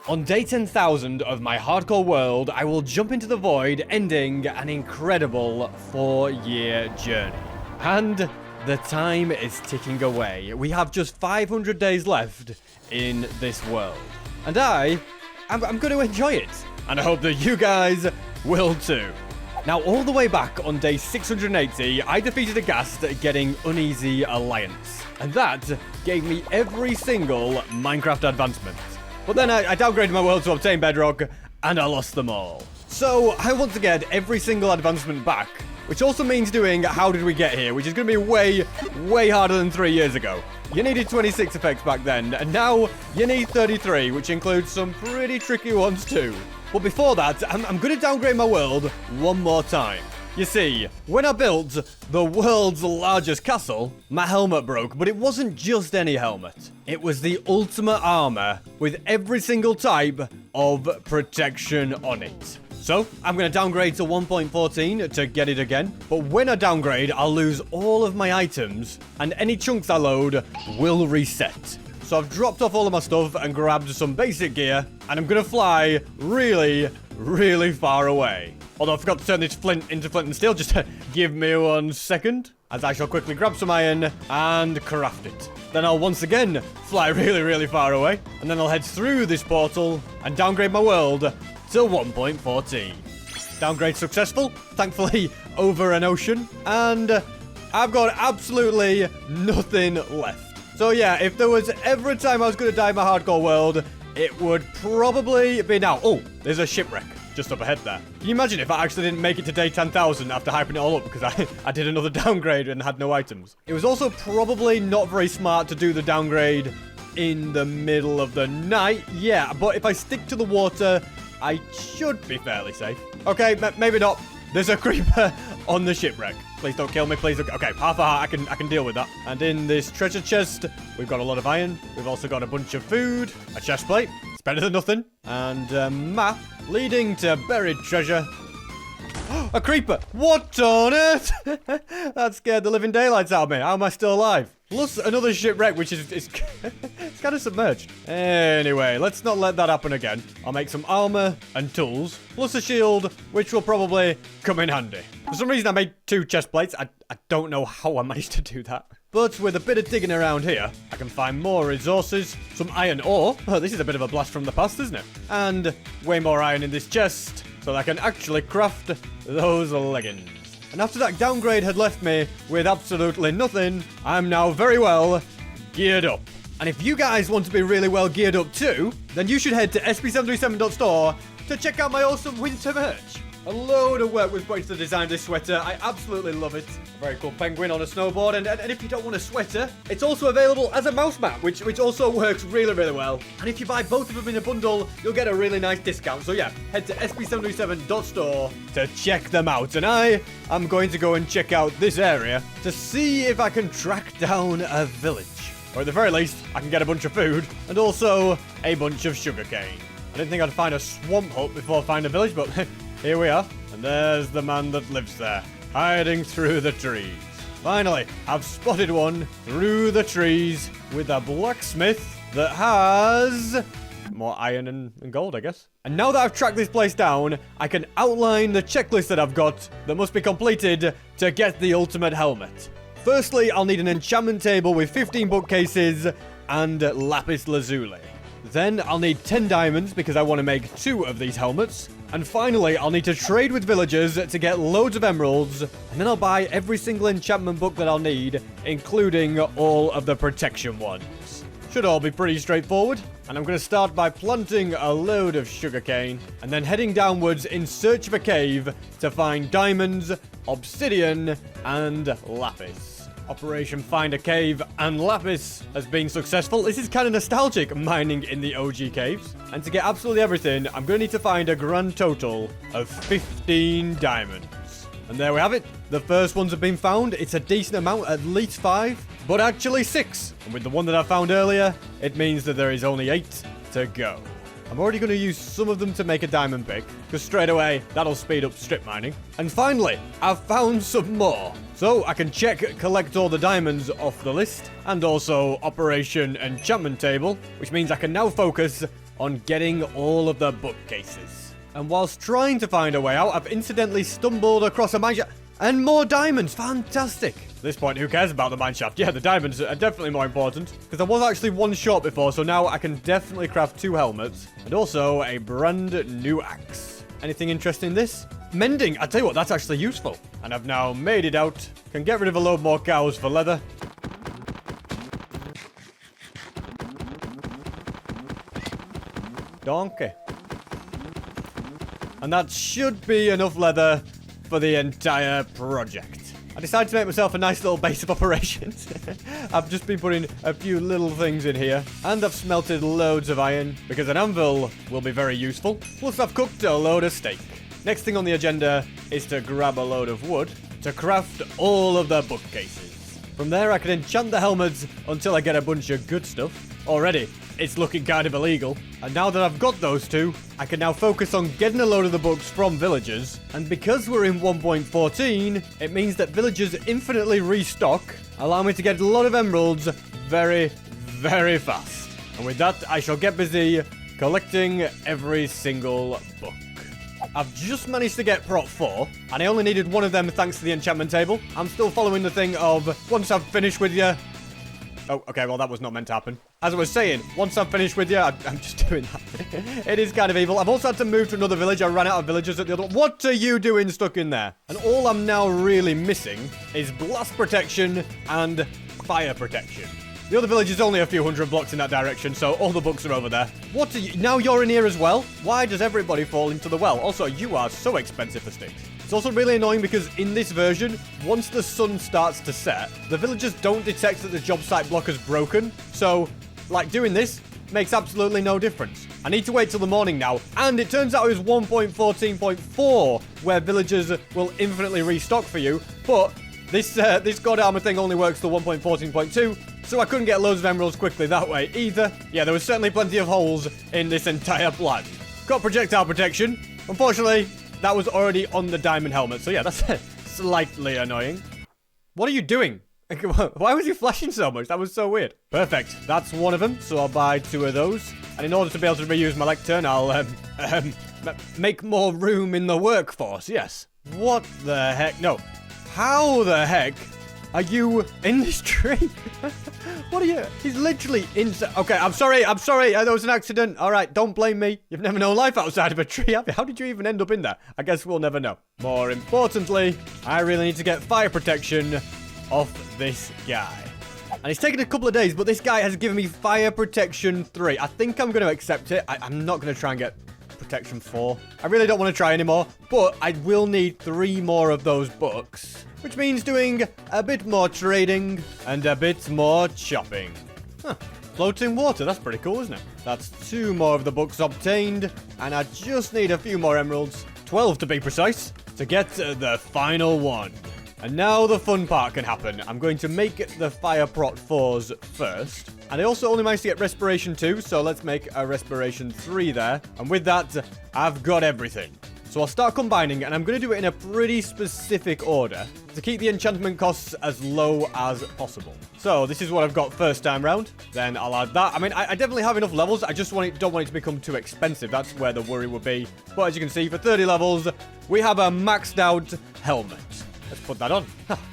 On day 10,000 of my hardcore world, I will jump into the void, ending an incredible 4-year journey. And the time is ticking away. We have just 500 days left in this world. And I'm going to enjoy it. And I hope that you guys will too. Now, all the way back on day 680, I defeated a ghast getting Uneasy Alliance. And that gave me every single Minecraft advancement. But then I downgraded my world to obtain bedrock, and I lost them all. So I want to get every single advancement back, which also means doing How Did We Get Here, which is going to be way, way harder than 3 years ago. You needed 26 effects back then, and now you need 33, which includes some pretty tricky ones too. But before that, I'm going to downgrade my world one more time. You see, when I built the world's largest castle, my helmet broke, but it wasn't just any helmet. It was the ultimate armor with every single type of protection on it. So, I'm going to downgrade to 1.14 to get it again. But when I downgrade, I'll lose all of my items, and any chunks I load will reset. So I've dropped off all of my stuff and grabbed some basic gear, and I'm going to fly really, really far away. Although I forgot to turn this flint into flint and steel, just give me 1 second, as I shall quickly grab some iron and craft it. Then I'll once again fly really, really far away, and then I'll head through this portal and downgrade my world to 1.14. Downgrade successful, thankfully over an ocean, and I've got absolutely nothing left. So yeah, if there was ever a time I was going to die in my hardcore world, it would probably be now. Oh, there's a shipwreck just up ahead there. Can you imagine if I actually didn't make it to day 10,000 after hyping it all up because I did another downgrade and had no items? It was also probably not very smart to do the downgrade in the middle of the night. Yeah, but if I stick to the water, I should be fairly safe. Okay, maybe not. There's a creeper on the shipwreck. Please don't kill me, please. Okay, half a heart, I can deal with that. And in this treasure chest, we've got a lot of iron. We've also got a bunch of food, a chest plate. It's better than nothing. And a map leading to buried treasure. A creeper! What on earth? That scared the living daylights out of me. How am I still alive? Plus another shipwreck, which is it's kind of submerged. Anyway, let's not let that happen again. I'll make some armor and tools, plus a shield, which will probably come in handy. For some reason, I made 2 chest plates. I don't know how I managed to do that. But with a bit of digging around here, I can find more resources, some iron ore. Oh, this is a bit of a blast from the past, isn't it? And way more iron in this chest, so that I can actually craft those leggings. And after that downgrade had left me with absolutely nothing, I'm now very well geared up. And if you guys want to be really well geared up too, then you should head to sp737.store to check out my awesome winter merch. A load of work was put into the design of this sweater. I absolutely love it. A very cool penguin on a snowboard. And if you don't want a sweater, it's also available as a mouse mat, which also works really, really well. And if you buy both of them in a bundle, you'll get a really nice discount. So yeah, head to sp737.store to check them out. And I'm going to go and check out this area to see if I can track down a village. Or at the very least, I can get a bunch of food and also a bunch of sugarcane. I didn't think I'd find a swamp hut before I find a village, but here we are. And there's the man that lives there, hiding through the trees. Finally, I've spotted one through the trees with a blacksmith that has more iron and gold, I guess. And now that I've tracked this place down, I can outline the checklist that I've got that must be completed to get the ultimate helmet. Firstly, I'll need an enchantment table with 15 bookcases and lapis lazuli. Then I'll need 10 diamonds because I want to make 2 of these helmets. And finally, I'll need to trade with villagers to get loads of emeralds. And then I'll buy every single enchantment book that I'll need, including all of the protection ones. Should all be pretty straightforward. And I'm going to start by planting a load of sugarcane and then heading downwards in search of a cave to find diamonds, obsidian, and lapis. Operation Find a Cave and Lapis has been successful. This is kind of nostalgic, mining in the OG caves. And to get absolutely everything, I'm going to need to find a grand total of 15 diamonds. And there we have it. The first ones have been found. It's a decent amount, at least 5, but actually 6. And with the one that I found earlier, it means that there is only 8 to go. I'm already going to use some of them to make a diamond pick, because straight away, that'll speed up strip mining. And finally, I've found some more. So I can collect all the diamonds off the list, and also Operation Enchantment Table, which means I can now focus on getting all of the bookcases. And whilst trying to find a way out, I've incidentally stumbled across a mineshaft. And more diamonds. Fantastic. At this point, who cares about the mineshaft? Yeah, the diamonds are definitely more important. Because I was actually one short before, so now I can definitely craft 2 helmets. And also a brand new axe. Anything interesting in this? Mending. I tell you what, that's actually useful. And I've now made it out. Can get rid of a load more cows for leather. Donkey. And that should be enough leather for the entire project. I decided to make myself a nice little base of operations. I've just been putting a few little things in here. And I've smelted loads of iron, because an anvil will be very useful. Plus I've cooked a load of steak. Next thing on the agenda is to grab a load of wood to craft all of the bookcases. From there I can enchant the helmets until I get a bunch of good stuff. Already, it's looking kind of illegal. And now that I've got those 2, I can now focus on getting a load of the books from villagers. And because we're in 1.14, it means that villagers infinitely restock, allow me to get a lot of emeralds very, very fast. And with that, I shall get busy collecting every single book. I've just managed to get prot 4, and I only needed 1 of them thanks to the enchantment table. I'm still following the thing of, once I've finished with you... Oh, okay, well, that was not meant to happen. As I was saying, once I'm finished with you, I'm just doing that. It is kind of evil. I've also had to move to another village. I ran out of villagers at the other one. What are you doing stuck in there? And all I'm now really missing is blast protection and fire protection. The other village is only a few hundred blocks in that direction, so all the books are over there. What are you... Now you're in here as well? Why does everybody fall into the well? Also, you are so expensive for sticks. It's also really annoying because in this version, once the sun starts to set, the villagers don't detect that the job site block is broken. So, like, doing this makes absolutely no difference. I need to wait till the morning now. And it turns out it was 1.14.4 where villagers will infinitely restock for you. But this god armor thing only works till 1.14.2. So I couldn't get loads of emeralds quickly that way either. Yeah, there was certainly plenty of holes in this entire plan. Got projectile protection. Unfortunately, that was already on the diamond helmet. So yeah, that's slightly annoying. What are you doing? Why was you flashing so much? That was so weird. Perfect. That's one of them. So I'll buy 2 of those. And in order to be able to reuse my lectern, I'll make more room in the workforce. Yes. What the heck? No. How the heck are you in this tree? What are you? He's literally inside. Okay, I'm sorry. There was an accident. All right, don't blame me. You've never known life outside of a tree, have you? How did you even end up in there? I guess we'll never know. More importantly, I really need to get fire protection off this guy. And it's taken a couple of days, but this guy has given me fire protection 3. I think I'm going to accept it. I'm not going to try and get protection 4. I really don't want to try anymore, but I will need 3 more of those books, which means doing a bit more trading and a bit more chopping. Huh. Floating water, that's pretty cool, isn't it? That's 2 more of the books obtained, and I just need a few more emeralds, 12 to be precise, to get the final one. And now the fun part can happen. I'm going to make the fire prot 4s first. And I also only managed to get respiration 2, so let's make a respiration 3 there. And with that, I've got everything. So I'll start combining, and I'm going to do it in a pretty specific order to keep the enchantment costs as low as possible. So this is what I've got first time round. Then I'll add that. I mean, I definitely have enough levels. I just don't want it to become too expensive. That's where the worry would be. But as you can see, for 30 levels, we have a maxed out helmet. Let's put that on.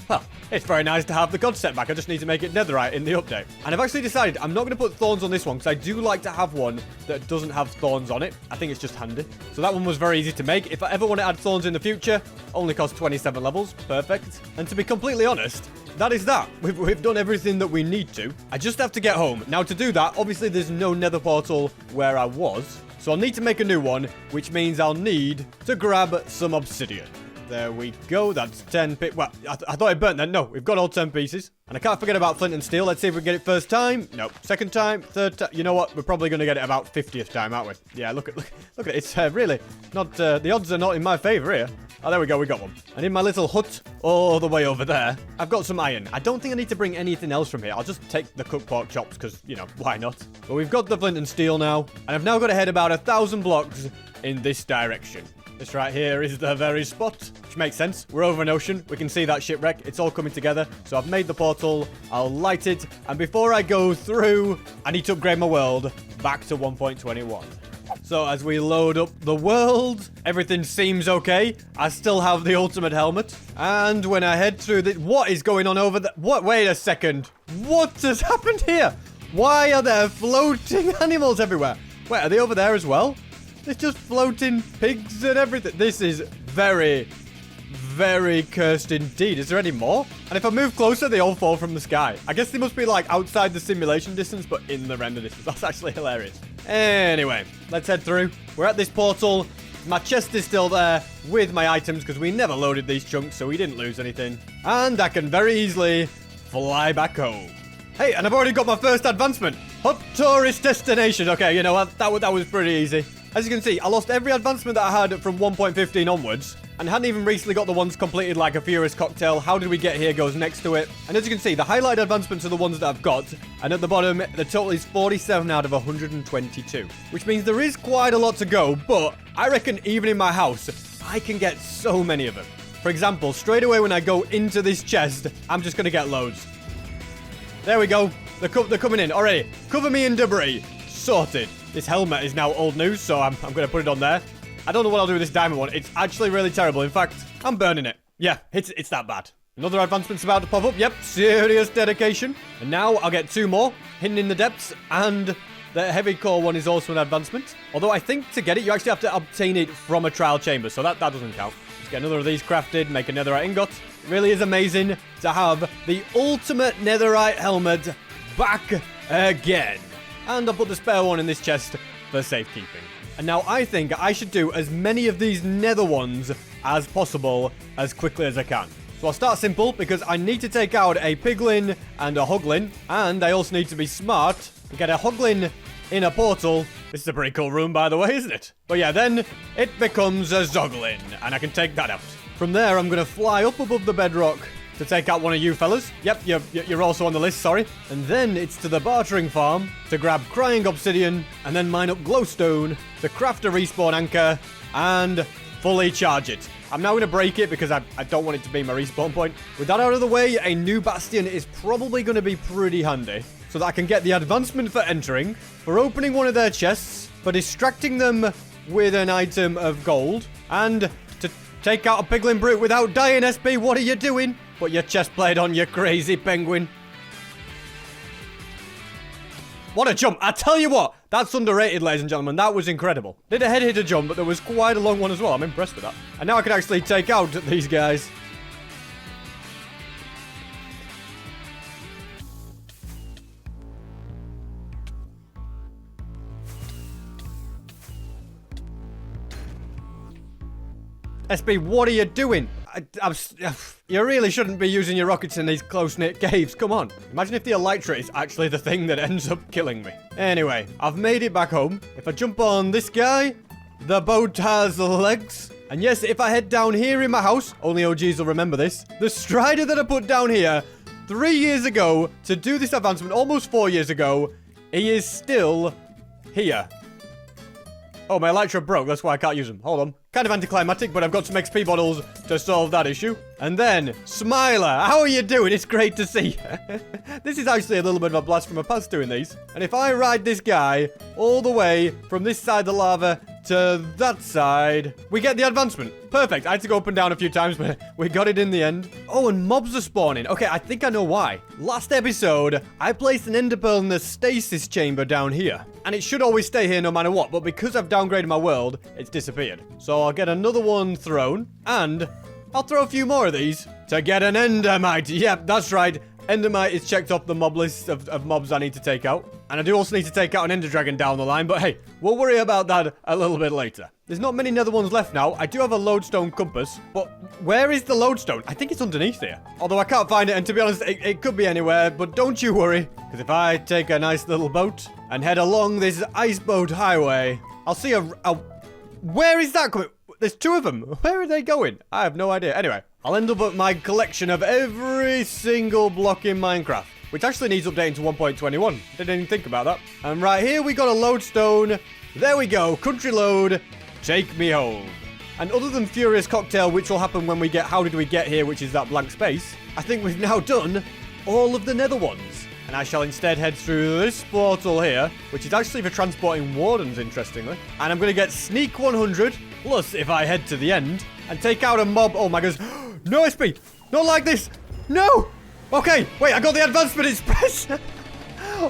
Well, it's very nice to have the god set back. I just need to make it netherite in the update. And I've actually decided I'm not going to put thorns on this one because I do like to have one that doesn't have thorns on it. I think it's just handy. So that one was very easy to make. If I ever want to add thorns in the future, only costs 27 levels. Perfect. And to be completely honest, that is that. We've done everything that we need to. I just have to get home. Now to do that, obviously there's no nether portal where I was. So I'll need to make a new one, which means I'll need to grab some obsidian. There we go. That's 10 pieces. Well, I thought it burnt then. No, we've got all 10 pieces. And I can't forget about flint and steel. Let's see if we can get it first time. No. Second time. Third time. You know what? We're probably going to get it about 50th time, aren't we? Yeah, look at it. It's really not... the odds are not in my favor here. Oh, there we go. We got one. And in my little hut all the way over there, I've got some iron. I don't think I need to bring anything else from here. I'll just take the cooked pork chops because, you know, why not? But we've got the flint and steel now. And I've now got to head about 1,000 blocks in this direction. This right here is the very spot, which makes sense. We're over an ocean. We can see that shipwreck. It's all coming together. So I've made the portal. I'll light it. And before I go through, I need to upgrade my world back to 1.21. So as we load up the world, everything seems okay. I still have the ultimate helmet. And when I head through the... What is going on over there? What? Wait a second. What has happened here? Why are there floating animals everywhere? Wait, are they over there as well? There's just floating pigs and everything. This is very, very cursed indeed. Is there any more? And if I move closer, they all fall from the sky. I guess they must be like outside the simulation distance, but in the render distance. That's actually hilarious. Anyway, let's head through. We're at this portal. My chest is still there with my items because we never loaded these chunks, so we didn't lose anything. And I can very easily fly back home. Hey, and I've already got my first advancement. Hot tourist destination. Okay, you know what? That was pretty easy. As you can see, I lost every advancement that I had from 1.15 onwards, and hadn't even recently got the ones completed like a Furious Cocktail. How did we get here goes next to it. And as you can see, the highlighted advancements are the ones that I've got, and at the bottom, the total is 47 out of 122, which means there is quite a lot to go, but I reckon even in my house, I can get so many of them. For example, straight away when I go into this chest, I'm just going to get loads. There we go. They're coming in already. Cover me in debris. Sorted. This helmet is now old news, so I'm going to put it on there. I don't know what I'll do with this diamond one. It's actually really terrible. In fact, I'm burning it. Yeah, it's that bad. Another advancement's about to pop up. Yep, serious dedication. And now I'll get 2 more. Hidden in the depths. And the heavy core one is also an advancement. Although I think to get it, you actually have to obtain it from a trial chamber. So that doesn't count. Let's get another of these crafted. Make a netherite ingot. It really is amazing to have the ultimate netherite helmet back again. And I'll put the spare one in this chest for safekeeping. And now I think I should do as many of these nether ones as possible as quickly as I can. So I'll start simple because I need to take out a piglin and a hoglin. And I also need to be smart and get a hoglin in a portal. This is a pretty cool room, by the way, isn't it? But yeah, then it becomes a zoglin. And I can take that out. From there, I'm going to fly up above the bedrock to take out one of you fellas. Yep, you're also on the list, sorry. And then it's to the bartering farm to grab crying obsidian and then mine up glowstone to craft a respawn anchor and fully charge it. I'm now going to break it because I don't want it to be my respawn point. With that out of the way, a new bastion is probably going to be pretty handy so that I can get the advancement for entering, for opening one of their chests, for distracting them with an item of gold, and to take out a piglin brute without dying. SB, what are you doing? Put your chest plate on, you crazy penguin. What a jump. I tell you what, that's underrated, ladies and gentlemen. That was incredible. Did a head hitter jump, but there was quite a long one as well. I'm impressed with that. And now I can actually take out these guys. SB, what are you doing? You really shouldn't be using your rockets in these close-knit caves. Come on. Imagine if the elytra is actually the thing that ends up killing me. Anyway, I've made it back home. If I jump on this guy, the boat has legs. And yes, if I head down here in my house, only OGs will remember this, the strider that I put down here 3 years ago to do this advancement, almost 4 years ago, he is still here. Oh, my elytra broke. That's why I can't use them. Hold on. Kind of anticlimactic, but I've got some XP bottles to solve that issue. And then, Smiler, how are you doing? It's great to see you. This is actually a little bit of a blast from a past doing these. And if I ride this guy all the way from this side of the lava to that side, we get the advancement. Perfect. I had to go up and down a few times, but we got it in the end. Oh, and mobs are spawning. Okay, I think I know why. Last episode, I placed an ender pearl in the stasis chamber down here. And it should always stay here no matter what, but because I've downgraded my world, it's disappeared. So I'll get another one thrown, and I'll throw a few more of these to get an endermite. Yep, that's right. Endermite is checked off the mob list of mobs I need to take out. And I do also need to take out an ender dragon down the line, but hey, we'll worry about that a little bit later. There's not many nether ones left now. I do have a lodestone compass, but where is the lodestone? I think it's underneath here. Although I can't find it, and to be honest, it could be anywhere, but don't you worry. Because if I take a nice little boat and head along this iceboat highway, I'll see a where is that coming? There's 2 of them. Where are they going? I have no idea. Anyway, I'll end up with my collection of every single block in Minecraft, which actually needs updating to 1.21. Didn't even think about that. And right here, we got a lodestone. There we go. Country load. Take me home. And other than Furious Cocktail, which will happen when we get How Did We Get Here, which is that blank space, I think we've now done all of the nether ones. And I shall instead head through this portal here, which is actually for transporting wardens, interestingly. And I'm going to get sneak 100, plus if I head to the end and take out a mob. Oh my goodness. No SP. Not like this. No. Okay. Wait, I got the advancement express.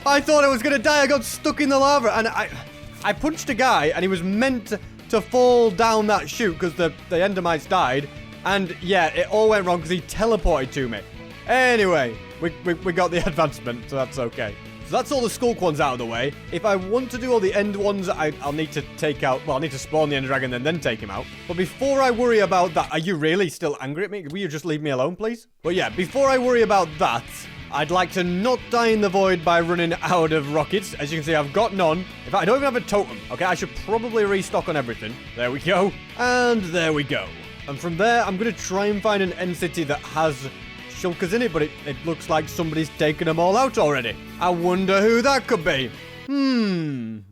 I thought I was going to die. I got stuck in the lava. And I punched a guy and he was meant to fall down that chute because the endermites died. And yeah, it all went wrong because he teleported to me. Anyway, we got the advancement, so that's okay. So that's all the skulk ones out of the way. If I want to do all the end ones, I'll need to take out... Well, I'll need to spawn the ender dragon and then take him out. But before I worry about that... Are you really still angry at me? Will you just leave me alone, please? But yeah, before I worry about that, I'd like to not die in the void by running out of rockets. As you can see, I've got none. In fact, I don't even have a totem. Okay, I should probably restock on everything. There we go. And there we go. And from there, I'm going to try and find an end city that has shulkers in it, but it looks like somebody's taken them all out already. I wonder who that could be.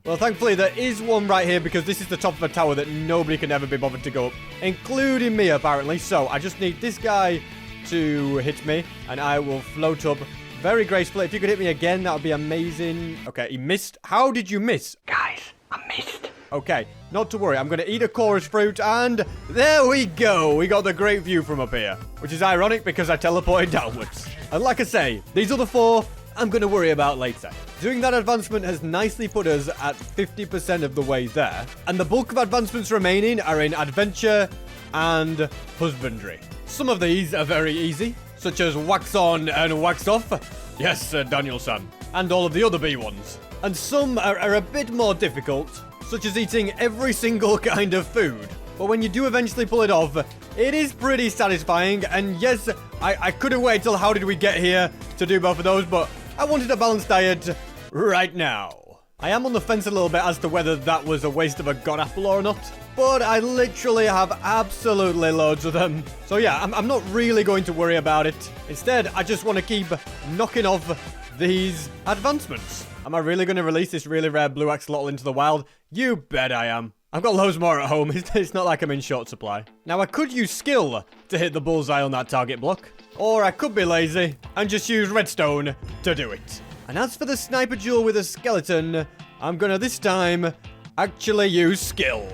Well, thankfully, there is one right here because this is the top of a tower that nobody can ever be bothered to go up, including me, apparently. So I just need this guy to hit me, and I will float up very gracefully. If you could hit me again, that would be amazing. Okay, he missed. How did you miss? Guys, I missed. Okay, not to worry. I'm going to eat a chorus fruit, and there we go. We got the great view from up here, which is ironic because I teleported downwards. And like I say, these other four, I'm going to worry about later. Doing that advancement has nicely put us at 50% of the way there. And the bulk of advancements remaining are in adventure and husbandry. Some of these are very easy, such as wax on and wax off. Yes, Daniel-san. And all of the other B ones. And some are a bit more difficult, such as eating every single kind of food. But when you do eventually pull it off, it is pretty satisfying. And yes, I couldn't wait till how did we get here to do both of those, but I wanted a balanced diet right now. I am on the fence a little bit as to whether that was a waste of a god apple or not, but I literally have absolutely loads of them. So yeah, I'm not really going to worry about it. Instead, I just want to keep knocking off these advancements. Am I really going to release this really rare blue axolotl into the wild? You bet I am. I've got loads more at home. It's not like I'm in short supply. Now, I could use skill to hit the bullseye on that target block. Or I could be lazy and just use redstone to do it. And as for the sniper duel with a skeleton, I'm going to this time actually use skill.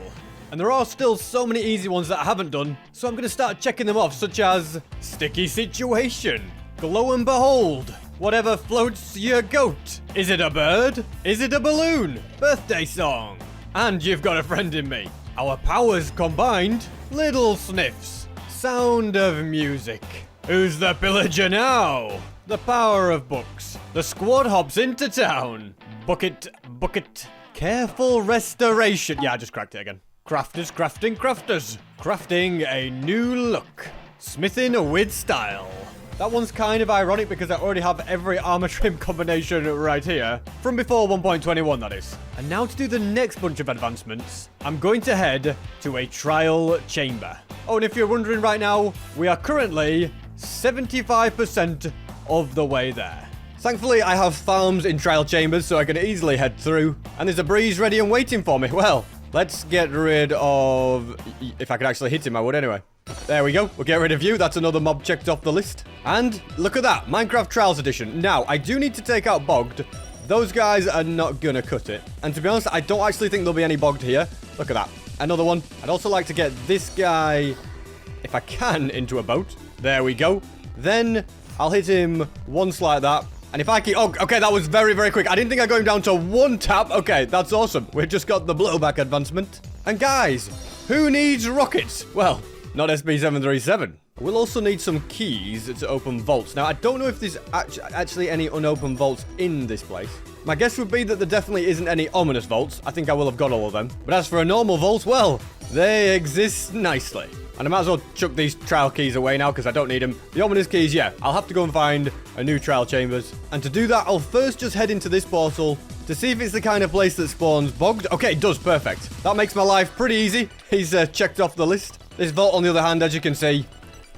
And there are still so many easy ones that I haven't done, so I'm going to start checking them off, such as sticky situation, glow and behold, whatever floats your goat. Is it a bird? Is it a balloon? Birthday song. And you've got a friend in me. Our powers combined. Little sniffs. Sound of music. Who's the pillager now? The power of books. The squad hops into town. Bucket. Careful restoration. Yeah, I just cracked it again. Crafters crafting crafters. Crafting a new look. Smithing with style. That one's kind of ironic because I already have every armor trim combination right here. From before 1.21, that is. And now to do the next bunch of advancements, I'm going to head to a trial chamber. Oh, and if you're wondering right now, we are currently 75% of the way there. Thankfully, I have farms in trial chambers, so I can easily head through. And there's a breeze ready and waiting for me. Well, let's get rid of... If I could actually hit him, I would anyway. There we go. We'll get rid of you. That's another mob checked off the list. And look at that. Minecraft Trials Edition. Now, I do need to take out Bogged. Those guys are not gonna cut it. And to be honest, I don't actually think there'll be any Bogged here. Look at that. Another one. I'd also like to get this guy, if I can, into a boat. There we go. Then I'll hit him once like that. And if I keep... Oh, okay, that was very, very quick. I didn't think I'd go him down to one tap. Okay, that's awesome. We've just got the blowback advancement. And guys, who needs rockets? Well... not SB737. We'll also need some keys to open vaults. Now, I don't know if there's actually any unopened vaults in this place. My guess would be that there definitely isn't any ominous vaults. I think I will have got all of them. But as for a normal vault, well, they exist nicely. And I might as well chuck these trial keys away now because I don't need them. The ominous keys, yeah, I'll have to go and find a new trial chambers. And to do that, I'll first just head into this portal to see if it's the kind of place that spawns Bogged. Okay, it does, perfect. That makes my life pretty easy. He's checked off the list. This vault, on the other hand, as you can see,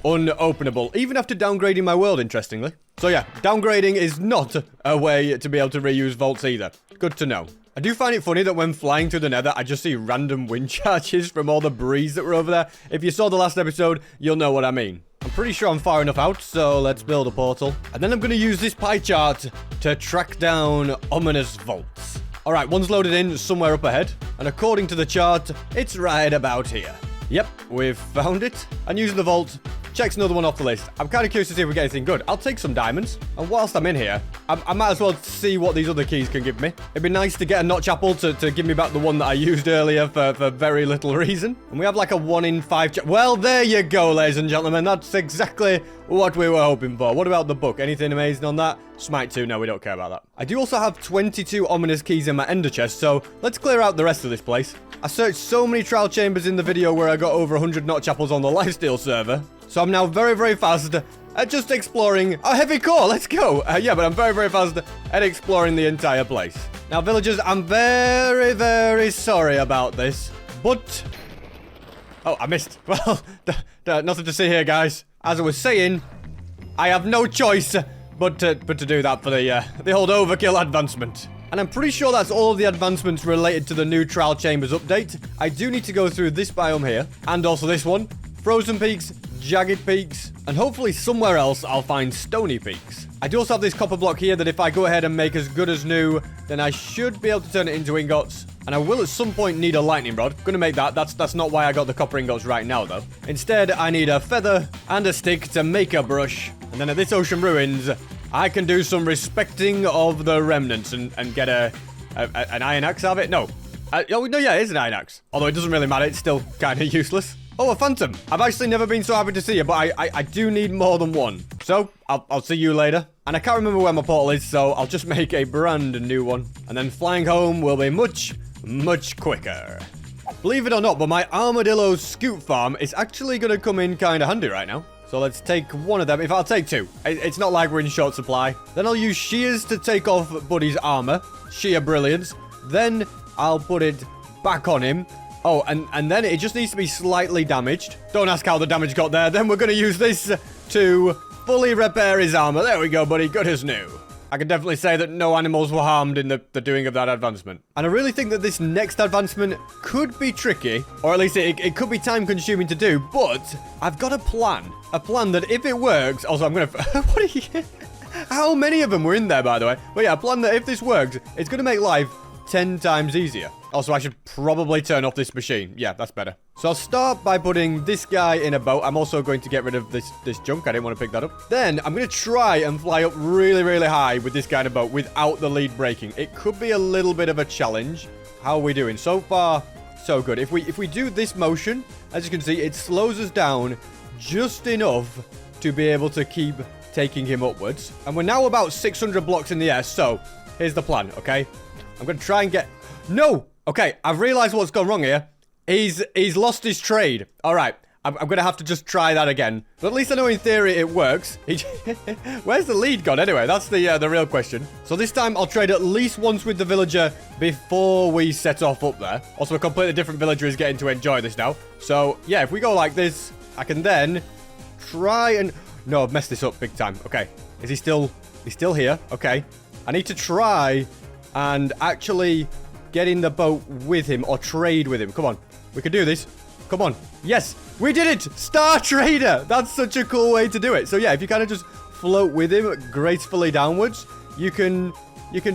unopenable. Even after downgrading my world, interestingly. So yeah, downgrading is not a way to be able to reuse vaults either. Good to know. I do find it funny that when flying through the Nether, I just see random wind charges from all the breeze that were over there. If you saw the last episode, you'll know what I mean. I'm pretty sure I'm far enough out, so let's build a portal. And then I'm going to use this pie chart to track down ominous vaults. All right, one's loaded in somewhere up ahead. And according to the chart, it's right about here. Yep, we've found it. And using the vault checks another one off the list. I'm kind of curious to see if we get anything good. I'll take some diamonds. And whilst I'm in here, I might as well see what these other keys can give me. It'd be nice to get a notch apple to give me back the one that I used earlier for very little reason. And we have like a 1 in 5 well, there you go, ladies and gentlemen. That's exactly what we were hoping for. What about the book? Anything amazing on that? Smite 2. No, we don't care about that. I do also have 22 ominous keys in my ender chest, so let's clear out the rest of this place. I searched so many trial chambers in the video where I got over 100 notch apples on the lifesteal server. So I'm now very, very fast at just exploring. A heavy core, let's go. Yeah, but I'm very, very fast at exploring the entire place. Now, villagers, I'm very, very sorry about this, but... Oh, I missed. Well, nothing to see here, guys. As I was saying, I have no choice but to do that for the old overkill advancement. And I'm pretty sure that's all of the advancements related to the new Trial Chambers update. I do need to go through this biome here, and also this one. Frozen peaks, jagged peaks, and hopefully somewhere else I'll find stony peaks. I do also have this copper block here that if I go ahead and make as good as new, then I should be able to turn it into ingots. And I will at some point need a lightning rod. Gonna make that. That's not why I got the copper ingots right now, though. Instead, I need a feather and a stick to make a brush. And then at this ocean ruins, I can do some respecting of the remnants and get an iron axe out of it. No. Oh, no, yeah, it is an iron axe. Although it doesn't really matter. It's still kind of useless. Oh, a phantom. I've actually never been so happy to see you, but I do need more than one. So, I'll see you later. And I can't remember where my portal is, so I'll just make a brand new one. And then flying home will be much, much quicker. Believe it or not, but my armadillo scoot farm is actually going to come in kind of handy right now. So let's take one of them. I'll take two. It's not like we're in short supply. Then I'll use shears to take off Buddy's armor. Sheer brilliance. Then I'll put it back on him. Oh, and then it just needs to be slightly damaged. Don't ask how the damage got there. Then we're going to use this to fully repair his armor. There we go, buddy. Good as new. I can definitely say that no animals were harmed in the doing of that advancement. And I really think that this next advancement could be tricky, or at least it could be time consuming to do, but I've got a plan. A plan that if it works, also I'm going to... What are you... How many of them were in there, by the way? But yeah, a plan that if this works, it's going to make life 10 times easier. Also, I should probably turn off this machine. Yeah, that's better. So I'll start by putting this guy in a boat. I'm also going to get rid of this junk. I didn't want to pick that up. Then I'm going to try and fly up really, really high with this guy in a boat without the lead breaking. It could be a little bit of a challenge. How are we doing? So far, so good. If we do this motion, as you can see, it slows us down just enough to be able to keep taking him upwards. And we're now about 600 blocks in the air. So here's the plan, okay? I'm going to try and get... No! Okay, I've realized what's gone wrong here. He's lost his trade. All right, I'm going to have to just try that again. But at least I know in theory it works. Where's the lead gone anyway? That's the real question. So this time I'll trade at least once with the villager before we set off up there. Also, a completely different villager is getting to enjoy this now. So yeah, if we go like this, I can then try and... No, I've messed this up big time. Okay, is he still... He's still here. Okay, I need to try and actually... get in the boat with him or trade with him. Come on. We can do this. Come on. Yes. We did it. Star Trader. That's such a cool way to do it. So yeah, if you kind of just float with him gracefully downwards, you can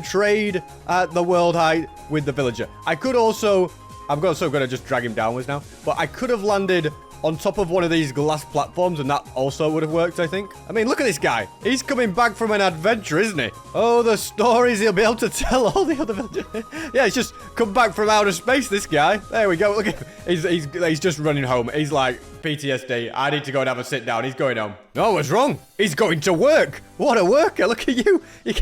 trade at the world height with the villager. I could also... I'm also going to just drag him downwards now. But I could have landed on top of one of these glass platforms, and that also would have worked, I think. I mean, look at this guy. He's coming back from an adventure, isn't he? Oh, the stories he'll be able to tell all the other villagers. Yeah, he's just come back from outer space, this guy. There we go. Look at him. He's just running home. He's like, PTSD. I need to go and have a sit down. He's going home. No, what's wrong? He's going to work. What a worker. Look at you. He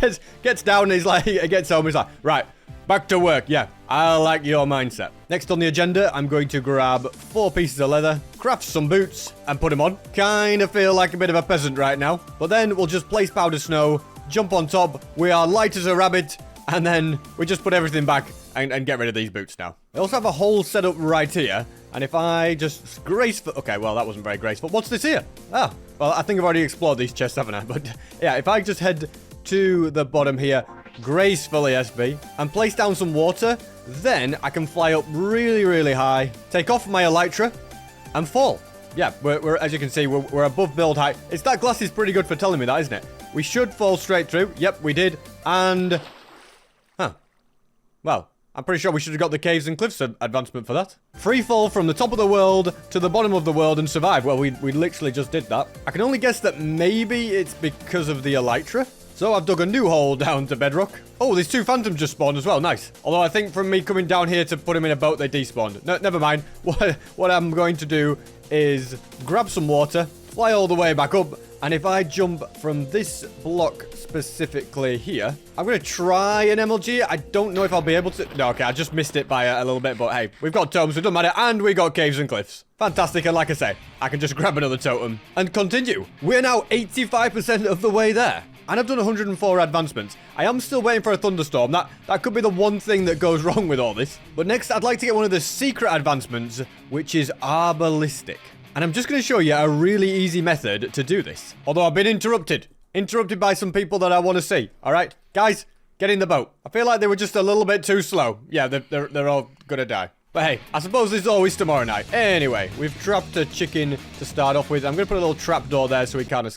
gets down and he's like, he gets home. He's like, right. Back to work, yeah. I like your mindset. Next on the agenda, I'm going to grab 4 pieces of leather, craft some boots, and put them on. Kind of feel like a bit of a peasant right now. But then we'll just place powder snow, jump on top. We are light as a rabbit, and then we just put everything back and get rid of these boots now. I also have a hole set up right here. And if I just graceful... Okay, well, that wasn't very graceful. What's this here? Ah, well, I think I've already explored these chests, haven't I? But yeah, if I just head to the bottom here... gracefully, SB, and place down some water, then I can fly up really, really high, take off my elytra, and fall. yeah, we're as you can see, we're above build height. It's that glass is pretty good for telling me that, isn't it? We should fall straight through. Yep, we did. And, huh. Well, I'm pretty sure we should have got the caves and cliffs advancement for that. Free fall from the top of the world to the bottom of the world and survive. Well, we literally just did that. I can only guess that maybe it's because of the elytra. So I've dug a new hole down to bedrock. Oh, these 2 phantoms just spawned as well. Nice. Although I think from me coming down here to put them in a boat, they despawned. No, never mind. What I'm going to do is grab some water, fly all the way back up, and if I jump from this block specifically here, I'm going to try an MLG. I don't know if I'll be able to. No, okay, I just missed it by a little bit, but hey, we've got totems, so it doesn't matter, and we got caves and cliffs. Fantastic, and like I say, I can just grab another totem and continue. We're now 85% of the way there. And I've done 104 advancements. I am still waiting for a thunderstorm. That could be the one thing that goes wrong with all this. But next, I'd like to get one of the secret advancements, which is Arbalistic. And I'm just going to show you a really easy method to do this. Although I've been interrupted. Interrupted by some people that I want to see. All right? Guys, get in the boat. I feel like they were just a little bit too slow. Yeah, they're all going to die. But hey, I suppose there's always tomorrow night. Anyway, we've trapped a chicken to start off with. I'm going to put a little trapdoor there so he can't...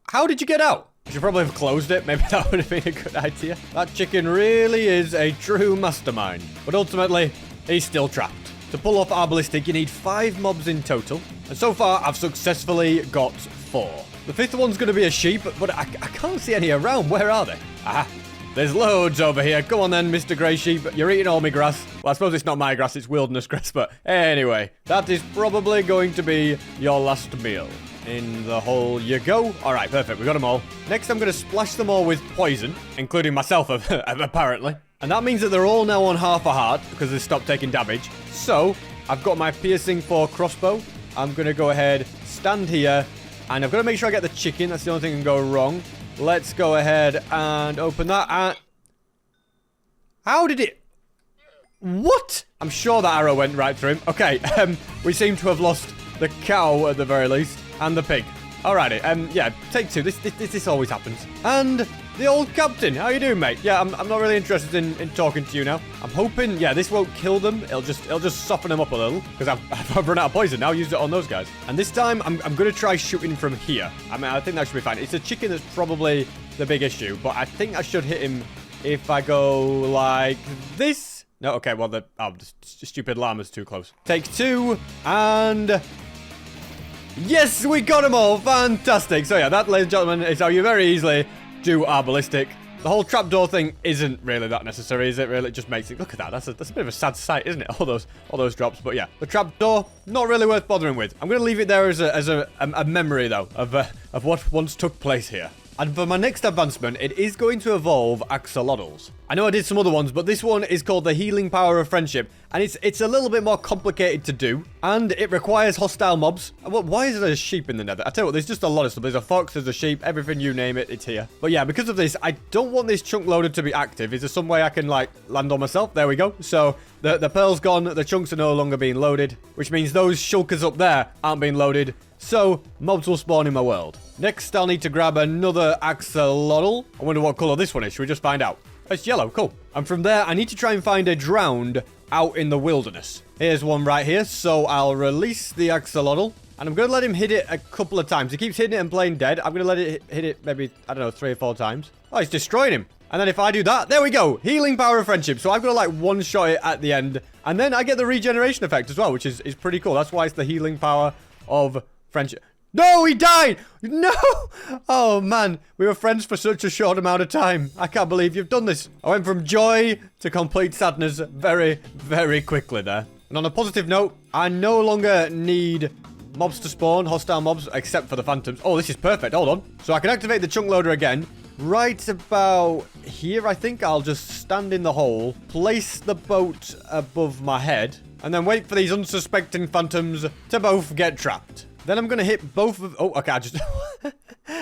How did you get out? I should probably have closed it. Maybe that would have been a good idea. That chicken really is a true mastermind. But ultimately, he's still trapped. To pull off Arbalistic, you need 5 mobs in total. And so far, I've successfully got 4. The 5th one's going to be a sheep, but I can't see any around. Where are they? Ah, there's loads over here. Come on then, Mr. Grey Sheep. You're eating all my grass. Well, I suppose it's not my grass, it's wilderness grass. But anyway, that is probably going to be your last meal. In the hole you go. All right, perfect. We got them all. Next, I'm going to splash them all with poison, including myself, apparently. And that means that they're all now on half a heart because they stopped taking damage. So, I've got my piercing 4 crossbow. I'm going to go ahead, stand here, and I've got to make sure I get the chicken. That's the only thing that can go wrong. Let's go ahead and open that. And how did it... What? I'm sure that arrow went right through him. Okay, we seem to have lost the cow at the very least. And the pig. Alrighty, yeah, take 2. This always happens. And the old captain. How you doing, mate? Yeah, I'm not really interested in talking to you now. I'm hoping, yeah, this won't kill them. It'll just soften them up a little. Because I've run out of poison now. Used it on those guys. And this time, I'm going to try shooting from here. I mean, I think that should be fine. It's a chicken that's probably the big issue. But I think I should hit him if I go like this. No, okay, well, the stupid llama's too close. Take 2, and... Yes, we got them all. Fantastic. So yeah, that, ladies and gentlemen, is how you very easily do Arbalistic. The whole trapdoor thing isn't really that necessary, is it? Really, it just makes it... Look at that. That's a bit of a sad sight, isn't it? All those drops. But yeah, the trapdoor, not really worth bothering with. I'm going to leave it there as a memory, though, of what once took place here. And for my next advancement, it is going to evolve axolotls. I know I did some other ones, but this one is called the Healing Power of Friendship. And it's a little bit more complicated to do. And it requires hostile mobs. Well, why is there a sheep in the nether? I tell you what, there's just a lot of stuff. There's a fox, there's a sheep, everything you name it, it's here. But yeah, because of this, I don't want this chunk loader to be active. Is there some way I can, like, land on myself? There we go. So, the pearl's gone, the chunks are no longer being loaded. Which means those shulkers up there aren't being loaded. So, mobs will spawn in my world. Next, I'll need to grab another axolotl. I wonder what color this one is. Should we just find out? It's yellow. Cool. And from there, I need to try and find a drowned out in the wilderness. Here's one right here. So, I'll release the axolotl. And I'm going to let him hit it a couple of times. He keeps hitting it and playing dead. I'm going to let it hit it maybe, I don't know, 3 or 4 times. Oh, it's destroying him. And then if I do that, there we go. Healing Power of Friendship. So I've got to like one-shot it at the end. And then I get the regeneration effect as well, which is pretty cool. That's why it's the Healing Power of Friendship. No, he died! No! Oh, man. We were friends for such a short amount of time. I can't believe you've done this. I went from joy to complete sadness very, very quickly there. And on a positive note, I no longer need mobs to spawn, hostile mobs, except for the phantoms. Oh, this is perfect. Hold on. So I can activate the chunk loader again. Right about here, I think I'll just stand in the hole, place the boat above my head, and then wait for these unsuspecting phantoms to both get trapped. Then I'm going to hit both of... Oh, okay, I just...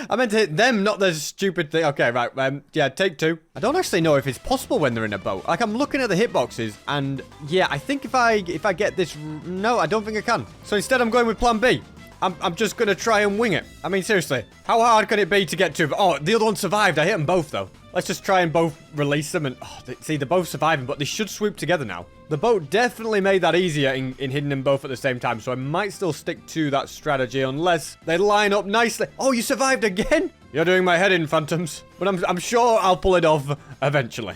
I meant to hit them, not the stupid thing. Okay, right. Yeah, take 2. I don't actually know if it's possible when they're in a boat. Like, I'm looking at the hitboxes, and yeah, I think if I get this... No, I don't think I can. So instead, I'm going with plan B. I'm just gonna try and wing it. I mean, seriously, how hard can it be to get to? Oh, the other one survived. I hit them both, though. Let's just try and both release them. And see, they're both surviving, but they should swoop together now. The boat definitely made that easier in hitting them both at the same time, so I might still stick to that strategy unless they line up nicely. Oh, you survived again? You're doing my head in, Phantoms. But I'm sure I'll pull it off eventually.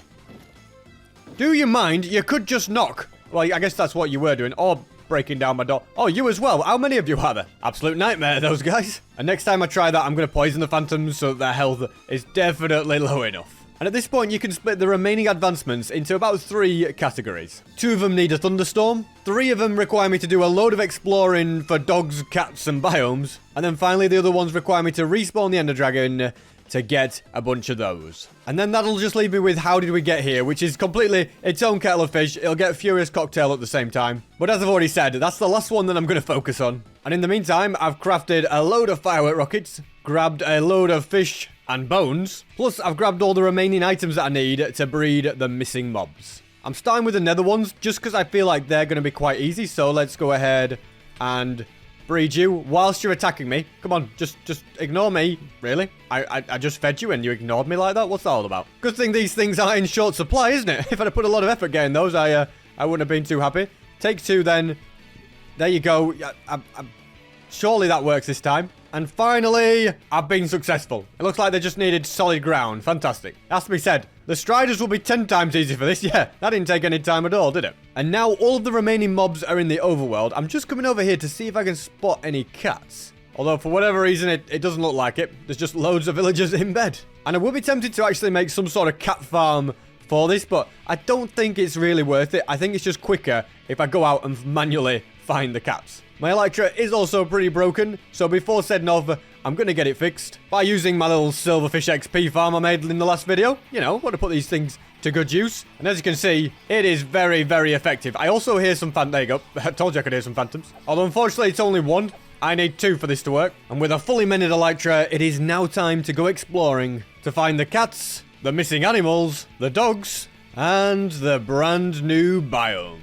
Do you mind? You could just knock. Well, I guess that's what you were doing. Or breaking down my door. Oh, you as well. How many of you are there? Absolute nightmare, those guys. And next time I try that, I'm going to poison the Phantoms so that their health is definitely low enough. And at this point, you can split the remaining advancements into about 3 categories. 2 of them need a thunderstorm. 3 of them require me to do a load of exploring for dogs, cats, and biomes. And then finally, the other ones require me to respawn the Ender Dragon to get a bunch of those. And then that'll just leave me with how did we get here, which is completely its own kettle of fish. It'll get Furious Cocktail at the same time. But as I've already said, that's the last one that I'm going to focus on. And in the meantime, I've crafted a load of firework rockets, grabbed a load of fish and bones, plus I've grabbed all the remaining items that I need to breed the missing mobs. I'm starting with the nether ones just because I feel like they're going to be quite easy, so let's go ahead and breed you whilst you're attacking me. Come on, just ignore me. Really? I just fed you and you ignored me like that? What's that all about? Good thing these things are in short supply, isn't it? If I'd have put a lot of effort getting those, I wouldn't have been too happy. Take 2 then. There you go. Surely that works this time. And finally, I've been successful. It looks like they just needed solid ground. Fantastic. Has to be said, the Striders will be 10 times easier for this. Yeah, that didn't take any time at all, did it? And now all of the remaining mobs are in the overworld. I'm just coming over here to see if I can spot any cats. Although, for whatever reason, it doesn't look like it. There's just loads of villagers in bed. And I would be tempted to actually make some sort of cat farm for this, but I don't think it's really worth it. I think it's just quicker if I go out and manually find the cats. My Elytra is also pretty broken, so before setting off, I'm going to get it fixed by using my little silverfish XP farm I made in the last video. You know, want to put these things to good use. And as you can see, it is very, very effective. I also hear some there you go. I told you I could hear some phantoms. Although unfortunately it's only 1. I need 2 for this to work. And with a fully mended Elytra, it is now time to go exploring to find the cats, the missing animals, the dogs, and the brand new biomes.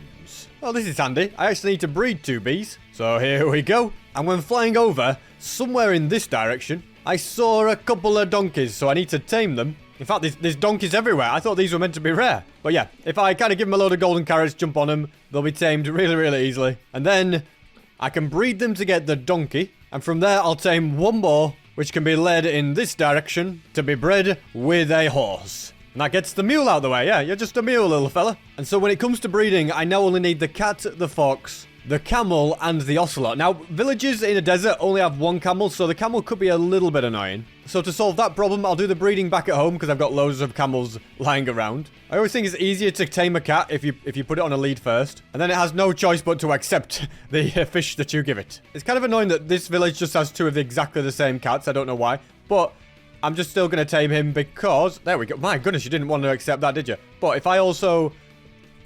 Oh, this is handy. I actually need to breed 2 bees. So here we go. And when flying over, somewhere in this direction, I saw a couple of donkeys, so I need to tame them. In fact, there's donkeys everywhere. I thought these were meant to be rare. But yeah, if I kind of give them a load of golden carrots, jump on them, they'll be tamed really, really easily. And then I can breed them to get the donkey. And from there, I'll tame 1 more, which can be led in this direction to be bred with a horse. And that gets the mule out of the way. Yeah, you're just a mule, little fella. And so when it comes to breeding, I now only need the cat, the fox, the camel, and the ocelot. Now, villages in a desert only have 1 camel, so the camel could be a little bit annoying. So to solve that problem, I'll do the breeding back at home because I've got loads of camels lying around. I always think it's easier to tame a cat if you put it on a lead first. And then it has no choice but to accept the fish that you give it. It's kind of annoying that this village just has 2 of exactly the same cats. I don't know why. But I'm just still going to tame him because... There we go. My goodness, you didn't want to accept that, did you? But if I also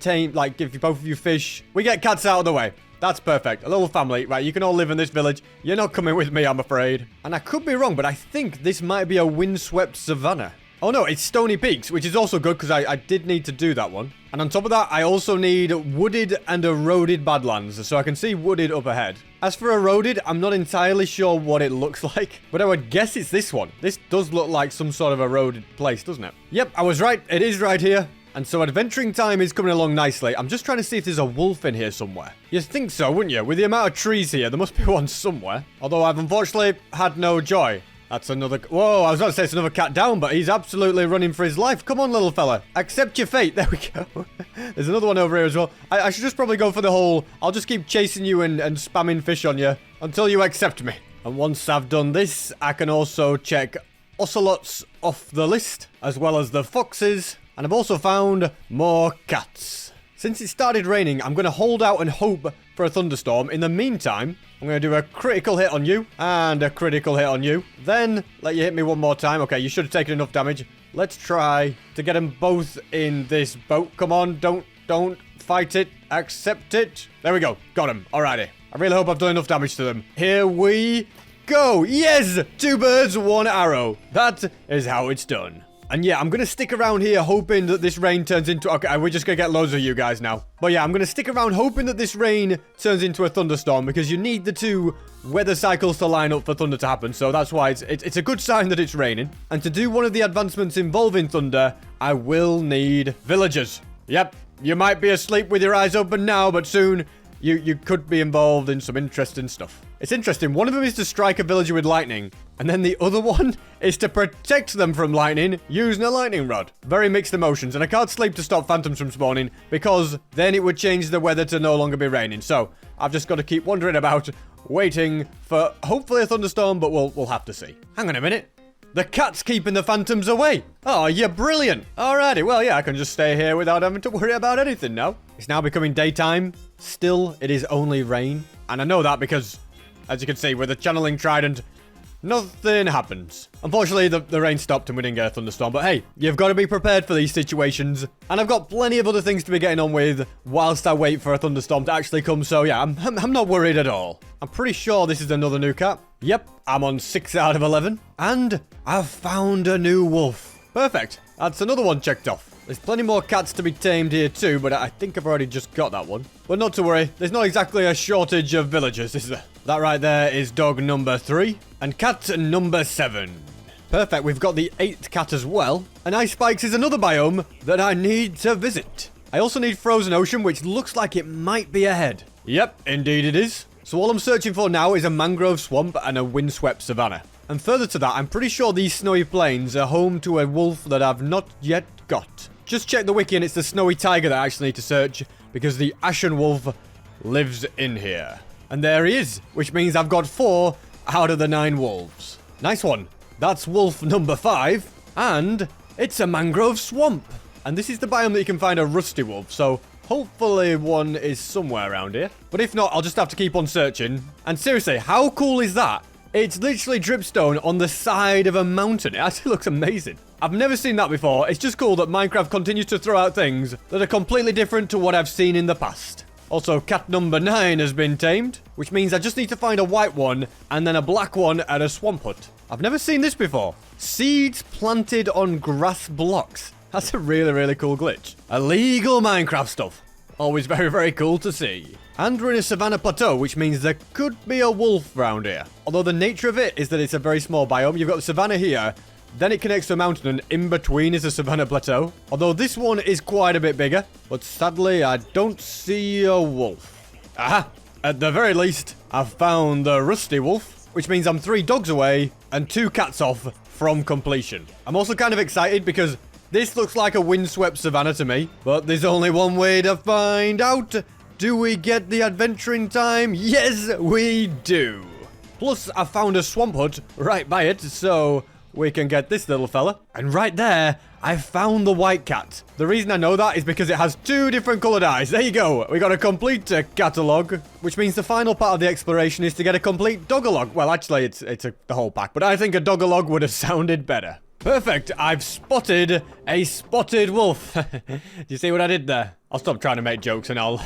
tame, like, give you both of you fish, we get cats out of the way. That's perfect. A little family. Right, you can all live in this village. You're not coming with me, I'm afraid. And I could be wrong, but I think this might be a windswept savanna. Oh no, it's Stony Peaks, which is also good because I did need to do that one. And on top of that, I also need wooded and eroded badlands, so I can see wooded up ahead. As for eroded, I'm not entirely sure what it looks like, but I would guess it's this one. This does look like some sort of eroded place, doesn't it? Yep, I was right. It is right here. And so adventuring time is coming along nicely. I'm just trying to see if there's a wolf in here somewhere. You'd think so, wouldn't you? With the amount of trees here, there must be one somewhere. Although I've unfortunately had no joy. That's another... Whoa, I was about to say it's another cat down, but he's absolutely running for his life. Come on, little fella. Accept your fate. There we go. There's another one over here as well. I should just probably go for the whole... I'll just keep chasing you and spamming fish on you until you accept me. And once I've done this, I can also check ocelots off the list, as well as the foxes. And I've also found more cats. Since it started raining, I'm going to hold out and hope for a thunderstorm. In the meantime, I'm going to do a critical hit on you and a critical hit on you. Then let you hit me 1 more time. Okay, you should have taken enough damage. Let's try to get them both in this boat. Come on, don't fight it. Accept it. There we go. Got him. Alrighty. I really hope I've done enough damage to them. Here we go. Yes! 2 birds, 1 arrow. That is how it's done. And yeah, I'm going to stick around here hoping that this rain turns into... Okay, we're just going to get loads of you guys now. But yeah, I'm going to stick around hoping that this rain turns into a thunderstorm because you need the two weather cycles to line up for thunder to happen. So that's why it's a good sign that it's raining. And to do one of the advancements involving thunder, I will need villagers. Yep, you might be asleep with your eyes open now, but soon you could be involved in some interesting stuff. It's interesting. One of them is to strike a villager with lightning, and then the other one is to protect them from lightning using a lightning rod. Very mixed emotions, and I can't sleep to stop phantoms from spawning because then it would change the weather to no longer be raining. So I've just got to keep wandering about, waiting for hopefully a thunderstorm, but we'll have to see. Hang on a minute. The cat's keeping the phantoms away. Oh, you're brilliant. Alrighty, well, yeah, I can just stay here without having to worry about anything now. It's now becoming daytime. Still, it is only rain. And I know that because, as you can see, with the channeling trident, nothing happens. Unfortunately, the rain stopped and we didn't get a thunderstorm. But hey, you've got to be prepared for these situations. And I've got plenty of other things to be getting on with whilst I wait for a thunderstorm to actually come. So yeah, I'm not worried at all. I'm pretty sure this is another new cat. Yep, I'm on 6 out of 11. And I've found a new wolf. Perfect. That's another one checked off. There's plenty more cats to be tamed here too, but I think I've already just got that one. But not to worry, there's not exactly a shortage of villagers, is there? That right there is dog number 3 and cat number 7. Perfect, we've got the 8th cat as well. And Ice Spikes is another biome that I need to visit. I also need Frozen Ocean, which looks like it might be ahead. Yep, indeed it is. So all I'm searching for now is a mangrove swamp and a windswept savanna. And further to that, I'm pretty sure these snowy plains are home to a wolf that I've not yet got. Just check the wiki and it's the snowy tiger that I actually need to search because the ashen wolf lives in here. And there he is, which means I've got 4 out of the 9 wolves. Nice one. That's wolf number 5 and it's a mangrove swamp. And this is the biome that you can find a rusty wolf, so hopefully one is somewhere around here. But if not, I'll just have to keep on searching. And seriously, how cool is that? It's literally dripstone on the side of a mountain. It actually looks amazing. I've never seen that before. It's just cool that Minecraft continues to throw out things that are completely different to what I've seen in the past. Also, cat number 9 has been tamed, which means I just need to find a white one and then a black one at a swamp hut. I've never seen this before. Seeds planted on grass blocks. That's a really, really cool glitch. Illegal Minecraft stuff. Always very, very cool to see. And we're in a savanna plateau, which means there could be a wolf around here. Although the nature of it is that it's a very small biome. You've got the savanna here, then it connects to a mountain, and in between is a savanna plateau. Although this one is quite a bit bigger. But sadly, I don't see a wolf. Aha! At the very least, I've found the rusty wolf, which means I'm 3 dogs away and 2 cats off from completion. I'm also kind of excited because this looks like a windswept savanna to me, but there's only one way to find out. Do we get the adventuring time? Yes, we do. Plus, I found a swamp hut right by it, so we can get this little fella. And right there, I found the white cat. The reason I know that is because it has 2 different colored eyes. There you go. We got a complete catalog, which means the final part of the exploration is to get a complete dogalog. Well, actually, it's the whole pack, but I think a dogalog would have sounded better. Perfect. I've spotted a spotted wolf. Do you see what I did there? I'll stop trying to make jokes and I'll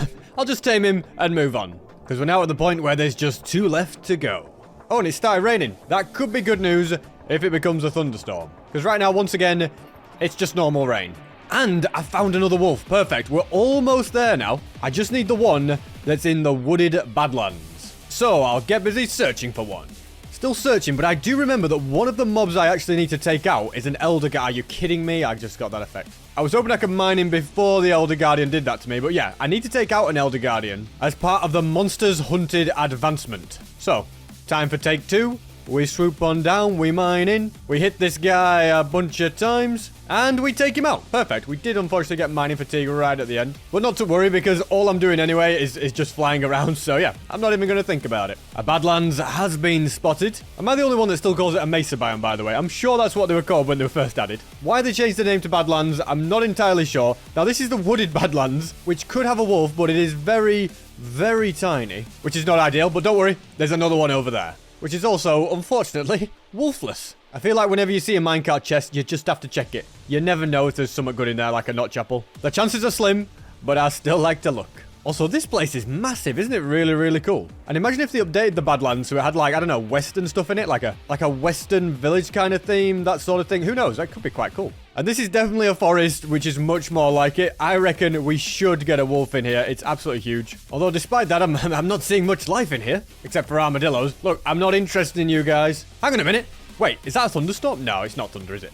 just tame him and move on. Because we're now at the point where there's just 2 left to go. Oh, and it started raining. That could be good news if it becomes a thunderstorm. Because right now, once again, it's just normal rain. And I found another wolf. Perfect. We're almost there now. I just need the one that's in the wooded badlands. So I'll get busy searching for one. Still searching, but I do remember that one of the mobs I actually need to take out is an Elder Guardian. Are you kidding me? I just got that effect. I was hoping I could mine him before the Elder Guardian did that to me, but yeah, I need to take out an Elder Guardian as part of the Monsters Hunted advancement. So, time for take 2. We swoop on down, we mine in, we hit this guy a bunch of times, and we take him out. Perfect. We did unfortunately get mining fatigue right at the end. But not to worry, because all I'm doing anyway is just flying around, so yeah, I'm not even going to think about it. A Badlands has been spotted. Am I the only one that still calls it a mesa biome, by the way? I'm sure that's what they were called when they were first added. Why they changed the name to Badlands, I'm not entirely sure. Now, this is the wooded Badlands, which could have a wolf, but it is very, very tiny, which is not ideal, but don't worry, there's another one over there. Which is also, unfortunately, wolfless. I feel like whenever you see a minecart chest, you just have to check it. You never know if there's something good in there, like a notch apple. The chances are slim, but I still like to look. Also, this place is massive, isn't it? Really, really cool. And imagine if they updated the Badlands so it had, like, I don't know, Western stuff in it, like a Western village kind of theme, that sort of thing. Who knows? That could be quite cool. And this is definitely a forest, which is much more like it. I reckon we should get a wolf in here. It's absolutely huge. Although, despite that, I'm not seeing much life in here, except for armadillos. Look, I'm not interested in you guys. Hang on a minute. Wait, is that a thunderstorm? No, it's not thunder, is it?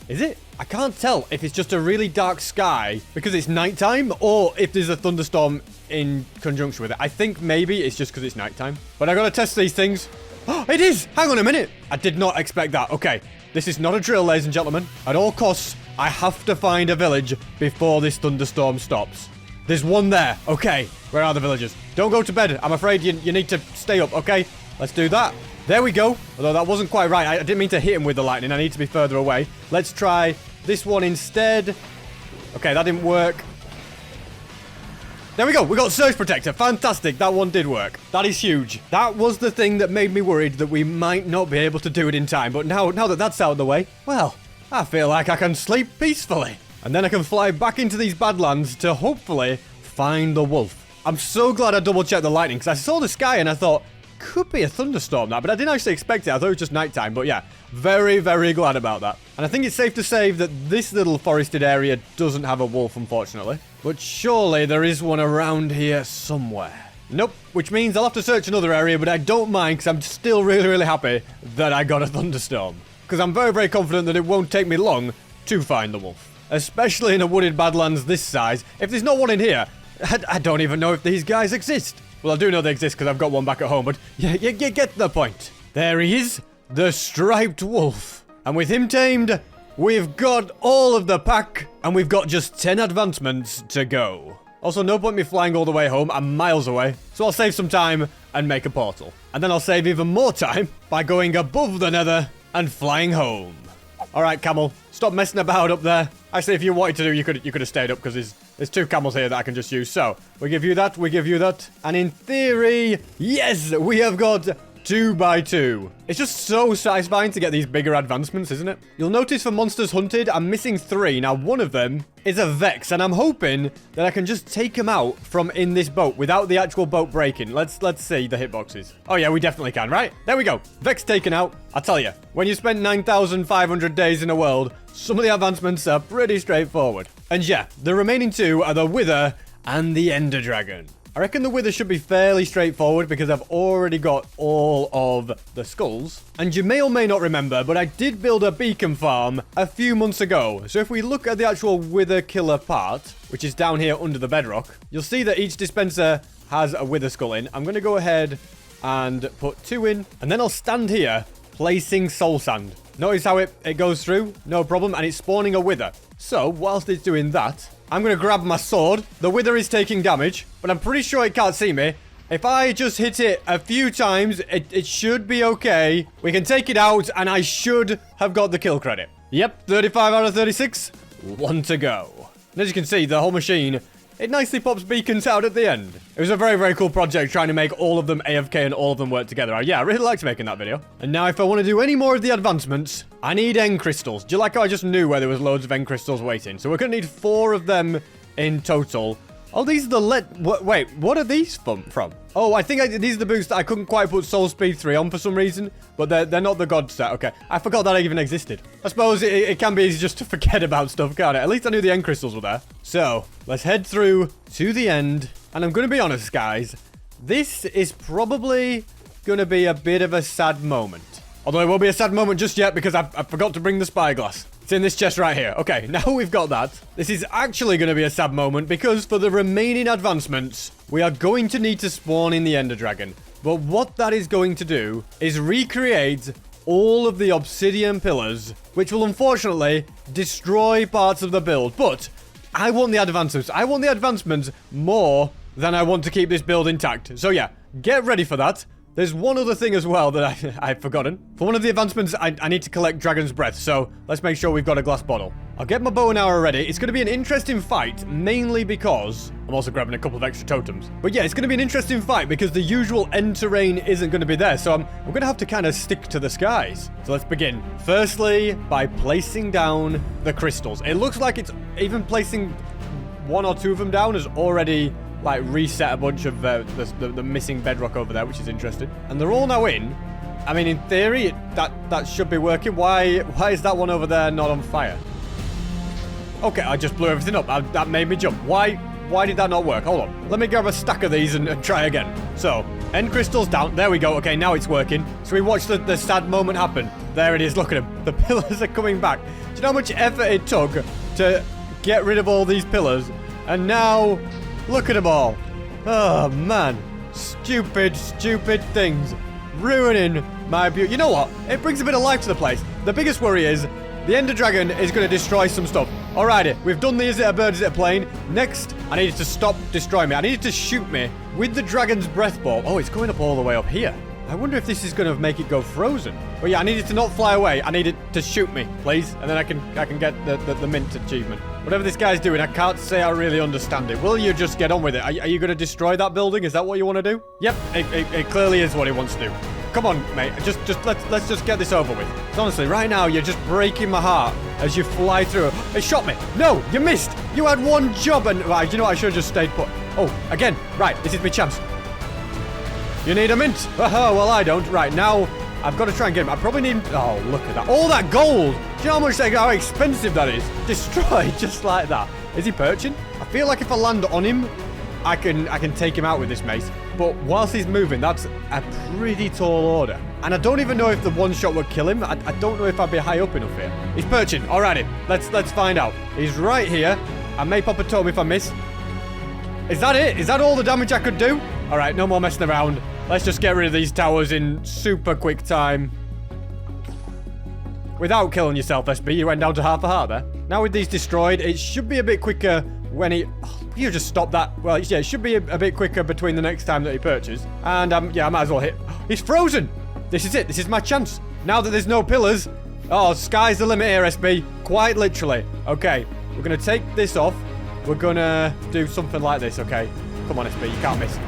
Is it? I can't tell if it's just a really dark sky because it's nighttime or if there's a thunderstorm in conjunction with it. I think maybe it's just because it's nighttime. But I gotta test these things. Oh, it is! Hang on a minute! I did not expect that. Okay, this is not a drill, ladies and gentlemen. At all costs, I have to find a village before this thunderstorm stops. There's one there. Okay, where are the villagers? Don't go to bed. I'm afraid you need to stay up, okay? Let's do that. There we go. Although that wasn't quite right. I didn't mean to hit him with the lightning. I need to be further away. Let's try this one instead. Okay, that didn't work. There we go. We got Surge Protector. Fantastic. That one did work. That is huge. That was the thing that made me worried that we might not be able to do it in time. But now that that's out of the way, well, I feel like I can sleep peacefully. And then I can fly back into these Badlands to hopefully find the wolf. I'm so glad I double-checked the lightning because I saw the sky and I thought, could be a thunderstorm that, but I didn't actually expect it. I thought it was just nighttime, but yeah, very, very glad about that. And I think it's safe to say that this little forested area doesn't have a wolf, unfortunately. But surely there is one around here somewhere. Nope, which means I'll have to search another area, but I don't mind because I'm still really, really happy that I got a thunderstorm. Because I'm very, very confident that it won't take me long to find the wolf. Especially in a wooded Badlands this size. If there's not one in here, I don't even know if these guys exist. Well, I do know they exist because I've got one back at home, but you get the point. There he is, the striped wolf. And with him tamed, we've got all of the pack, and we've got just 10 advancements to go. Also, no point me flying all the way home, I'm miles away, so I'll save some time and make a portal. And then I'll save even more time by going above the Nether and flying home. Alright, camel, stop messing about up there. Actually, if you wanted to do, you could have stayed up because there's 2 camels here that I can just use. So, we give you that, we give you that. And in theory, yes, we have got 2 by 2. It's just so satisfying to get these bigger advancements, isn't it? You'll notice for monsters hunted, I'm missing 3. Now, one of them is a Vex, and I'm hoping that I can just take him out from in this boat without the actual boat breaking. Let's see the hitboxes. Oh yeah, we definitely can, right? There we go. Vex taken out. I tell you, when you spend 9,500 days in a world, some of the advancements are pretty straightforward. And yeah, the remaining 2 are the Wither and the Ender Dragon. I reckon the Wither should be fairly straightforward because I've already got all of the skulls. And you may or may not remember, but I did build a beacon farm a few months ago. So if we look at the actual Wither killer part, which is down here under the bedrock, you'll see that each dispenser has a Wither skull in. I'm going to go ahead and put 2 in, and then I'll stand here placing soul sand. Notice how it goes through, no problem, and it's spawning a Wither. So whilst it's doing that, I'm going to grab my sword. The Wither is taking damage, but I'm pretty sure it can't see me. If I just hit it a few times, it should be okay. We can take it out, and I should have got the kill credit. Yep, 35 out of 36. 1 to go. And as you can see, the whole machine, it nicely pops beacons out at the end. It was a very, very cool project trying to make all of them AFK and all of them work together. Yeah, I really liked making that video. And now if I want to do any more of the advancements, I need end crystals. Do you like how I just knew where there was loads of end crystals waiting? So we're going to need 4 of them in total. Oh, these are the wait, what are these from? Oh, I think these are the boosts that I couldn't quite put Soul Speed 3 on for some reason. But they're not the God set. Okay, I forgot that even existed. I suppose it can be easy just to forget about stuff, can't it? At least I knew the end crystals were there. So, let's head through to the end. And I'm going to be honest, guys. This is probably going to be a bit of a sad moment. Although it won't be a sad moment just yet because I forgot to bring the spyglass. It's in this chest right here. Okay, now we've got that. This is actually going to be a sad moment because for the remaining advancements, we are going to need to spawn in the Ender Dragon. But what that is going to do is recreate all of the obsidian pillars, which will unfortunately destroy parts of the build. But I want the advancements. I want the advancements more than I want to keep this build intact. So yeah, get ready for that. There's one other thing as well that I've forgotten. For one of the advancements, I need to collect Dragon's Breath, so let's make sure we've got a glass bottle. I'll get my bow and arrow ready. It's going to be an interesting fight, mainly because I'm also grabbing a couple of extra totems. But yeah, it's going to be an interesting fight because the usual end terrain isn't going to be there, so I'm going to have to kind of stick to the skies. So let's begin. Firstly, by placing down the crystals. It looks like it's even placing 1 or 2 of them down has already like, reset a bunch of the missing bedrock over there, which is interesting. And they're all now in. I mean, in theory, that should be working. Why is that one over there not on fire? Okay, I just blew everything up. That made me jump. Why did that not work? Hold on. Let me grab a stack of these and try again. So, end crystals down. There we go. Okay, now it's working. So we watch the sad moment happen. There it is. Look at them. The pillars are coming back. Do you know how much effort it took to get rid of all these pillars? And now, look at them all. Oh, man. Stupid things. Ruining my beauty. You know what? It brings a bit of life to the place. The biggest worry is the Ender Dragon is going to destroy some stuff. Alrighty, we've done the is it a bird, is it a plane? Next, I need it to stop destroying me. I need it to shoot me with the dragon's breath ball. Oh, it's going up all the way up here. I wonder if this is going to make it go frozen. But yeah, I need it to not fly away. I need it to shoot me, please. And then I can get the mint achievement. Whatever this guy's doing, I can't say I really understand it. Will you just get on with it? Are you going to destroy that building? Is that what you want to do? Yep, it clearly is what he wants to do. Come on, mate. Let's just get this over with. Honestly, right now, you're just breaking my heart as you fly through. It shot me. No, you missed. You had one job and... Right, you know what? I should have just stayed put. Oh, again. Right, this is my chance. You need a mint. Oh, well, I don't. Right, now, I've got to try and get him. I probably need... Oh, look at that. All that gold. Do you know how expensive that is? Destroyed just like that. Is he perching? I feel like if I land on him, I can take him out with this mace. But whilst he's moving, that's a pretty tall order. And I don't even know if the one shot would kill him. I don't know if I'd be high up enough here. He's perching. Alrighty. Let's find out. He's right here. I may pop a tome if I miss. Is that it? Is that all the damage I could do? Alright, no more messing around. Let's just get rid of these towers in super quick time. Without killing yourself, SB. You went down to half a heart there. Now with these destroyed, it should be a bit quicker when he... Oh, you just stop that. Well, yeah, it should be a bit quicker between the next time that he perches. And, yeah, I might as well hit. He's frozen. This is it. This is my chance. Now that there's no pillars. Oh, sky's the limit here, SB. Quite literally. Okay, we're going to take this off. We're going to do something like this, okay? Come on, SB. You can't miss.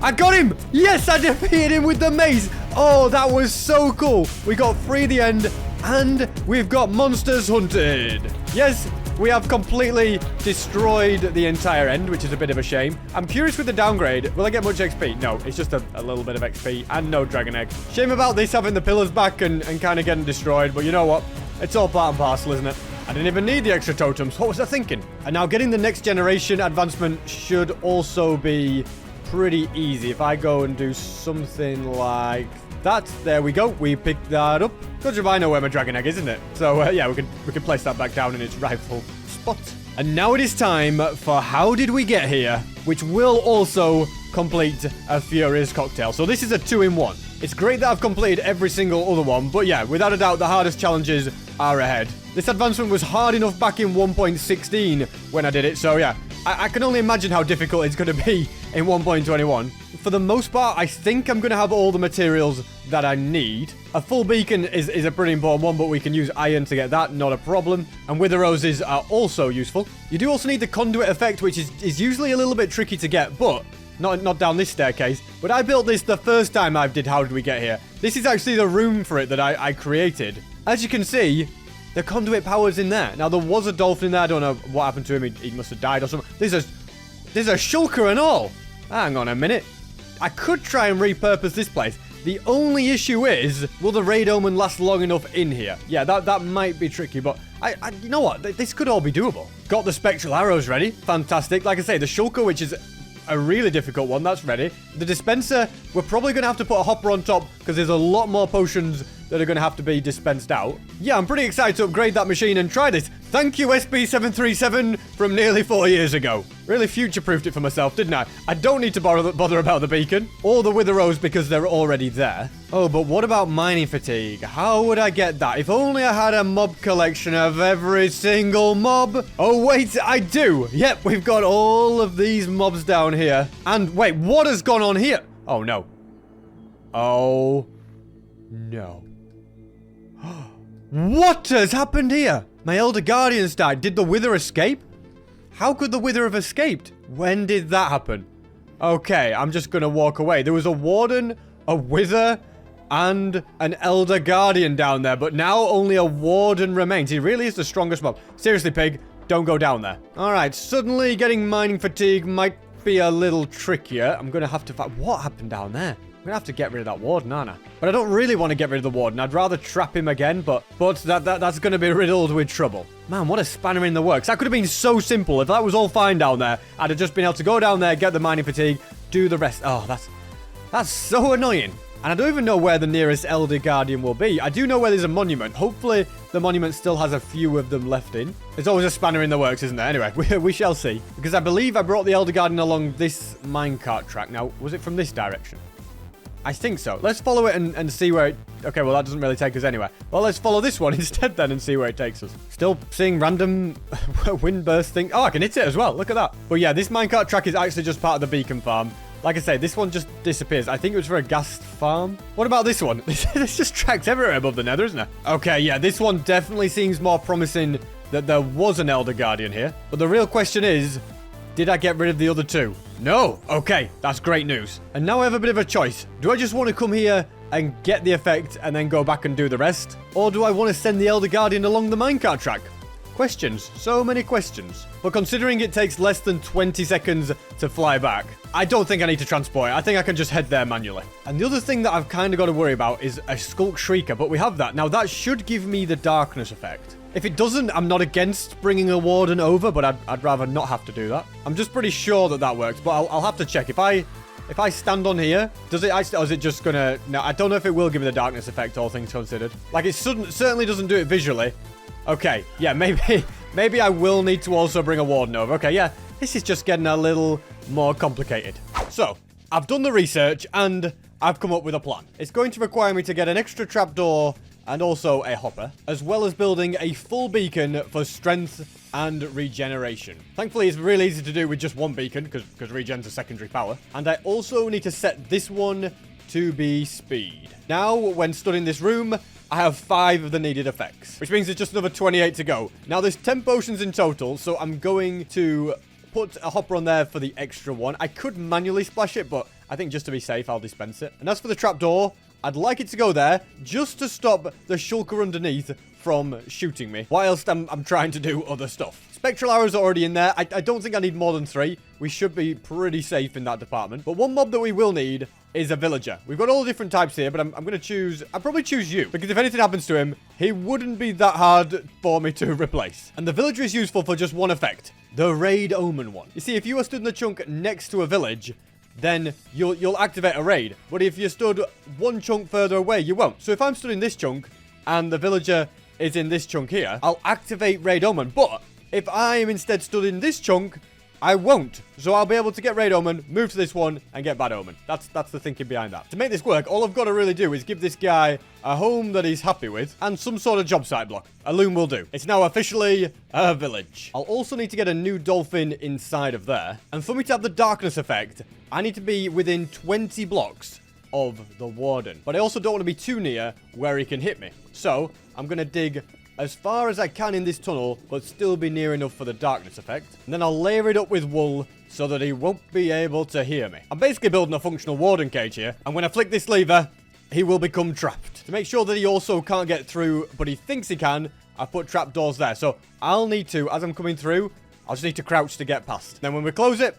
I got him! Yes, I defeated him with the mace. Oh, that was so cool. We got free the end, and we've got monsters hunted. Yes, we have completely destroyed the entire end, which is a bit of a shame. I'm curious with the downgrade. Will I get much XP? No, it's just a little bit of XP and no dragon egg. Shame about this having the pillars back and kind of getting destroyed, but you know what? It's all part and parcel, isn't it? I didn't even need the extra totems. What was I thinking? And now getting the next generation advancement should also be pretty easy. If I go and do something like that, there we go. We picked that up. Good job I know where my dragon egg is, isn't it? So, yeah, we can place that back down in its rightful spot. And now it is time for How Did We Get Here, which will also complete a Furious Cocktail. So this is a 2-in-1. It's great that I've completed every single other one, but yeah, without a doubt, the hardest challenges are ahead. This advancement was hard enough back in 1.16 when I did it, so yeah, I can only imagine how difficult it's going to be in 1.21. For the most part, I think I'm going to have all the materials that I need. A full beacon is a pretty important one, but we can use iron to get that, not a problem. And wither roses are also useful. You do also need the conduit effect, which is usually a little bit tricky to get, but not down this staircase. But I built this the first time I did How Did We Get Here. This is actually the room for it that I created. As you can see, the conduit power's in there. Now, there was a dolphin in there. I don't know what happened to him. He must have died or something. There's a shulker and all. Hang on a minute. I could try and repurpose this place. The only issue is, will the raid omen last long enough in here? Yeah, that might be tricky, but you know what? This could all be doable. Got the spectral arrows ready. Fantastic. Like I say, the shulker, which is a really difficult one, that's ready. The dispenser, we're probably going to have to put a hopper on top because there's a lot more potions that are going to have to be dispensed out. Yeah, I'm pretty excited to upgrade that machine and try this. Thank you, SB737 from nearly 4 years ago. Really future-proofed it for myself, didn't I? I don't need to bother about the beacon or the wither rose because they're already there. Oh, but what about mining fatigue? How would I get that? If only I had a mob collection of every single mob. Oh, wait, I do. Yep, we've got all of these mobs down here. And wait, what has gone on here? Oh, no. Oh, no. What has happened here? My elder guardians died. Did the wither escape? How could the wither have escaped? When did that happen? Okay, I'm just gonna walk away. There was a warden, a wither, and an elder guardian down there, but now only a warden remains. He really is the strongest mob. Seriously, pig, don't go down there. All right, suddenly getting mining fatigue might be a little trickier. I'm going to have to find... What happened down there? I'm going to have to get rid of that warden, aren't I? But I don't really want to get rid of the warden. I'd rather trap him again, but that's going to be riddled with trouble. Man, what a spanner in the works. That could have been so simple. If that was all fine down there, I'd have just been able to go down there, get the mining fatigue, do the rest. Oh, that's so annoying. And I don't even know where the nearest Elder Guardian will be. I do know where there's a monument. Hopefully, the monument still has a few of them left in. There's always a spanner in the works, isn't there? Anyway, we shall see. Because I believe I brought the Elder Guardian along this minecart track. Now, was it from this direction? I think so. Let's follow it and see where it... Okay, well, that doesn't really take us anywhere. Well, let's follow this one instead then and see where it takes us. Still seeing random wind burst thing. Oh, I can hit it as well. Look at that. But yeah, this minecart track is actually just part of the beacon farm. Like I say, this one just disappears. I think it was for a gas farm. What about this one? There's just tracks everywhere above the nether, isn't there? Okay, yeah, this one definitely seems more promising that there was an Elder Guardian here. But the real question is, did I get rid of the other two? No. Okay, that's great news. And now I have a bit of a choice. Do I just want to come here and get the effect and then go back and do the rest? Or do I want to send the Elder Guardian along the minecart track? Questions. So many questions. But considering it takes less than 20 seconds to fly back, I don't think I need to transport it. I think I can just head there manually. And the other thing that I've kind of got to worry about is a Skulk Shrieker, but we have that. Now, that should give me the darkness effect. If it doesn't, I'm not against bringing a warden over, but I'd rather not have to do that. I'm just pretty sure that works, but I'll have to check. If I stand on here, does it actually, or is it just gonna... No, I don't know if it will give me the darkness effect, all things considered. Like, it certainly doesn't do it visually. Okay, yeah, maybe I will need to also bring a warden over. Okay, yeah, this is just getting a little more complicated. So, I've done the research, and I've come up with a plan. It's going to require me to get an extra trapdoor and also a hopper, as well as building a full beacon for strength and regeneration. Thankfully, it's really easy to do with just one beacon, because regen's a secondary power. And I also need to set this one to be speed. Now, when stood in this room, I have 5 of the needed effects, which means there's just another 28 to go. Now, there's 10 potions in total, so I'm going to put a hopper on there for the extra one. I could manually splash it, but I think just to be safe, I'll dispense it. And as for the trapdoor, I'd like it to go there just to stop the shulker underneath from shooting me, whilst I'm trying to do other stuff. Spectral arrows are already in there. I don't think I need more than 3. We should be pretty safe in that department. But one mob that we will need is a villager. We've got all the different types here, but I'm going to choose... I'll probably choose you, because if anything happens to him, he wouldn't be that hard for me to replace. And the villager is useful for just one effect, the raid omen one. You see, if you are stood in the chunk next to a village, then you'll activate a raid. But if you're stood one chunk further away, you won't. So if I'm stood in this chunk and the villager is in this chunk here, I'll activate raid omen. But if I am instead stood in this chunk, I won't. So I'll be able to get raid omen, move to this one, and get bad omen. That's the thinking behind that. To make this work, all I've got to really do is give this guy a home that he's happy with and some sort of job site block. A loom will do. It's now officially a village. I'll also need to get a new dolphin inside of there. And for me to have the darkness effect, I need to be within 20 blocks of the warden. But I also don't want to be too near where he can hit me. So I'm going to dig as far as I can in this tunnel, but still be near enough for the darkness effect. And then I'll layer it up with wool so that he won't be able to hear me. I'm basically building a functional warden cage here. And when I flick this lever, he will become trapped. To make sure that he also can't get through, but he thinks he can, I've put trapdoors there. So I'll need to, as I'm coming through, I'll just need to crouch to get past. Then when we close it,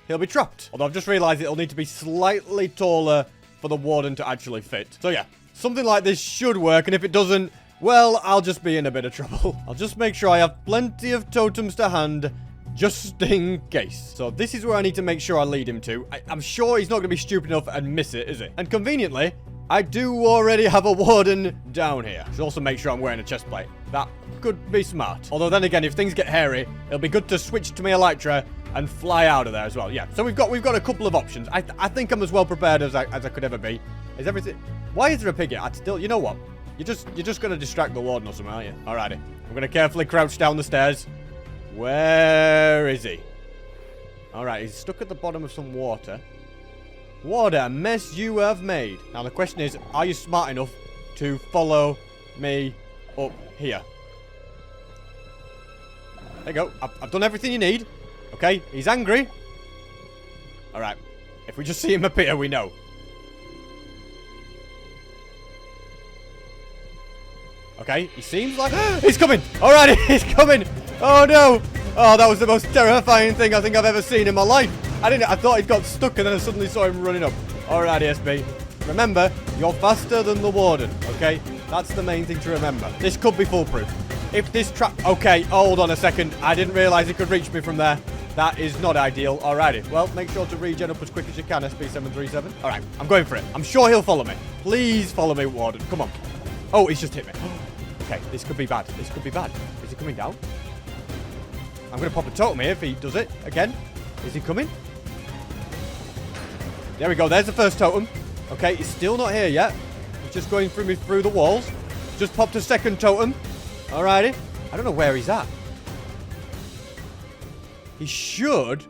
he'll be trapped. Although I've just realized it'll need to be slightly taller for the warden to actually fit. So yeah, something like this should work. And if it doesn't, well, I'll just be in a bit of trouble. I'll just make sure I have plenty of totems to hand, just in case. So this is where I need to make sure I lead him to. I'm sure he's not going to be stupid enough and miss it, is he? And conveniently, I do already have a warden down here. Should also make sure I'm wearing a chest plate. That could be smart. Although then again, if things get hairy, it'll be good to switch to my elytra and fly out of there as well. Yeah, so we've got a couple of options. I think I'm as well prepared as I could ever be. Is everything... Why is there a pig here? You know what? You're just going to distract the warden or something, aren't you? Alrighty. I'm going to carefully crouch down the stairs. Where is he? Alright, he's stuck at the bottom of some water. What a mess you have made. Now, the question is, are you smart enough to follow me up here? There you go. I've done everything you need. Okay, he's angry. Alright. If we just see him appear, we know. Okay, he seems like... He's coming! Alrighty, he's coming! Oh no! Oh, that was the most terrifying thing I think I've ever seen in my life. I thought he got stuck and then I suddenly saw him running up. Alright, SB. Remember, you're faster than the warden, okay? That's the main thing to remember. This could be foolproof. If this trap... Okay, hold on a second. I didn't realize he could reach me from there. That is not ideal. Alrighty. Well, make sure to regen up as quick as you can, SB737. Alright, I'm going for it. I'm sure he'll follow me. Please follow me, warden. Come on. Oh, he's just hit me. Okay, this could be bad. This could be bad. Is he coming down? I'm going to pop a totem here if he does it again. Is he coming? There we go. There's the first totem. Okay, he's still not here yet. He's just going through me through the walls. Just popped a second totem. Alrighty. I don't know where he's at. He should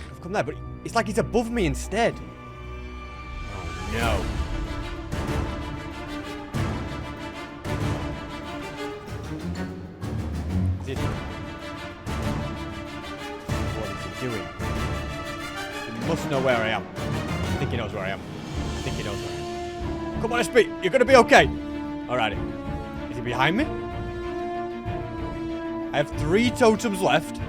have come there, but it's like he's above me instead. Oh, no. What is he doing? He must know where I am. I think he knows where I am. I think he knows where I am. Come on, SP. You're going to be okay. Alrighty. Is he behind me? I have 3 totems left.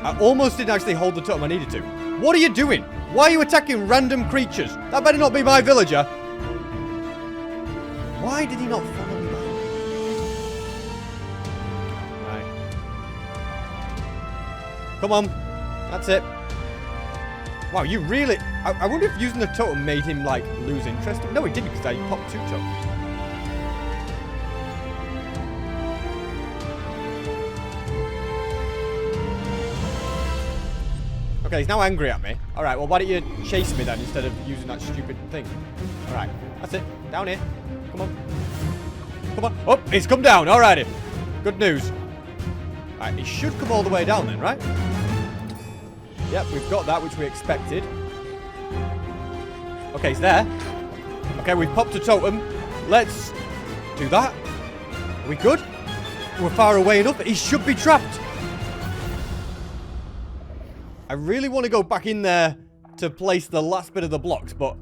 I almost didn't actually hold the totem I needed to. What are you doing? Why are you attacking random creatures? That better not be my villager. Why did he not follow me back? Right. Come on. That's it. Wow, you really... I wonder if using the totem made him, like, lose interest. No, he didn't, because I popped 2 totems. Okay, he's now angry at me. Alright, well, why don't you chase me then instead of using that stupid thing? Alright, that's it. Down here. Come on. Come on. Oh, he's come down. Alrighty. Good news. Alright, he should come all the way down then, right? Yep, we've got that, which we expected. Okay, he's there. Okay, we've popped a totem. Let's do that. Are we good? We're far away enough. He should be trapped. I really want to go back in there to place the last bit of the blocks, but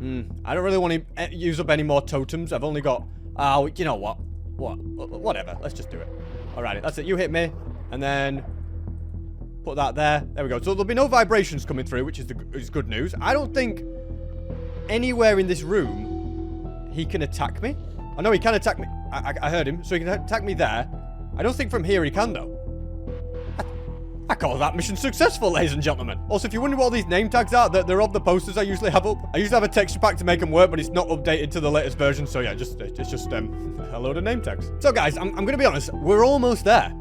I don't really want to use up any more totems. I've only got... Oh, you know what? Whatever. Let's just do it. Alrighty, that's it. You hit me, and then put that there. There we go. So there'll be no vibrations coming through, which is good news. I don't think anywhere in this room he can attack me. I know he can attack me. I heard him, so he can attack me there. I don't think from here he can, though. I call that mission successful, ladies and gentlemen. Also, if you're wondering what all these name tags are, they're of the posters I usually have up. I usually have a texture pack to make them work, but it's not updated to the latest version. So yeah, it's just a load of name tags. So guys, I'm going to be honest. We're almost there.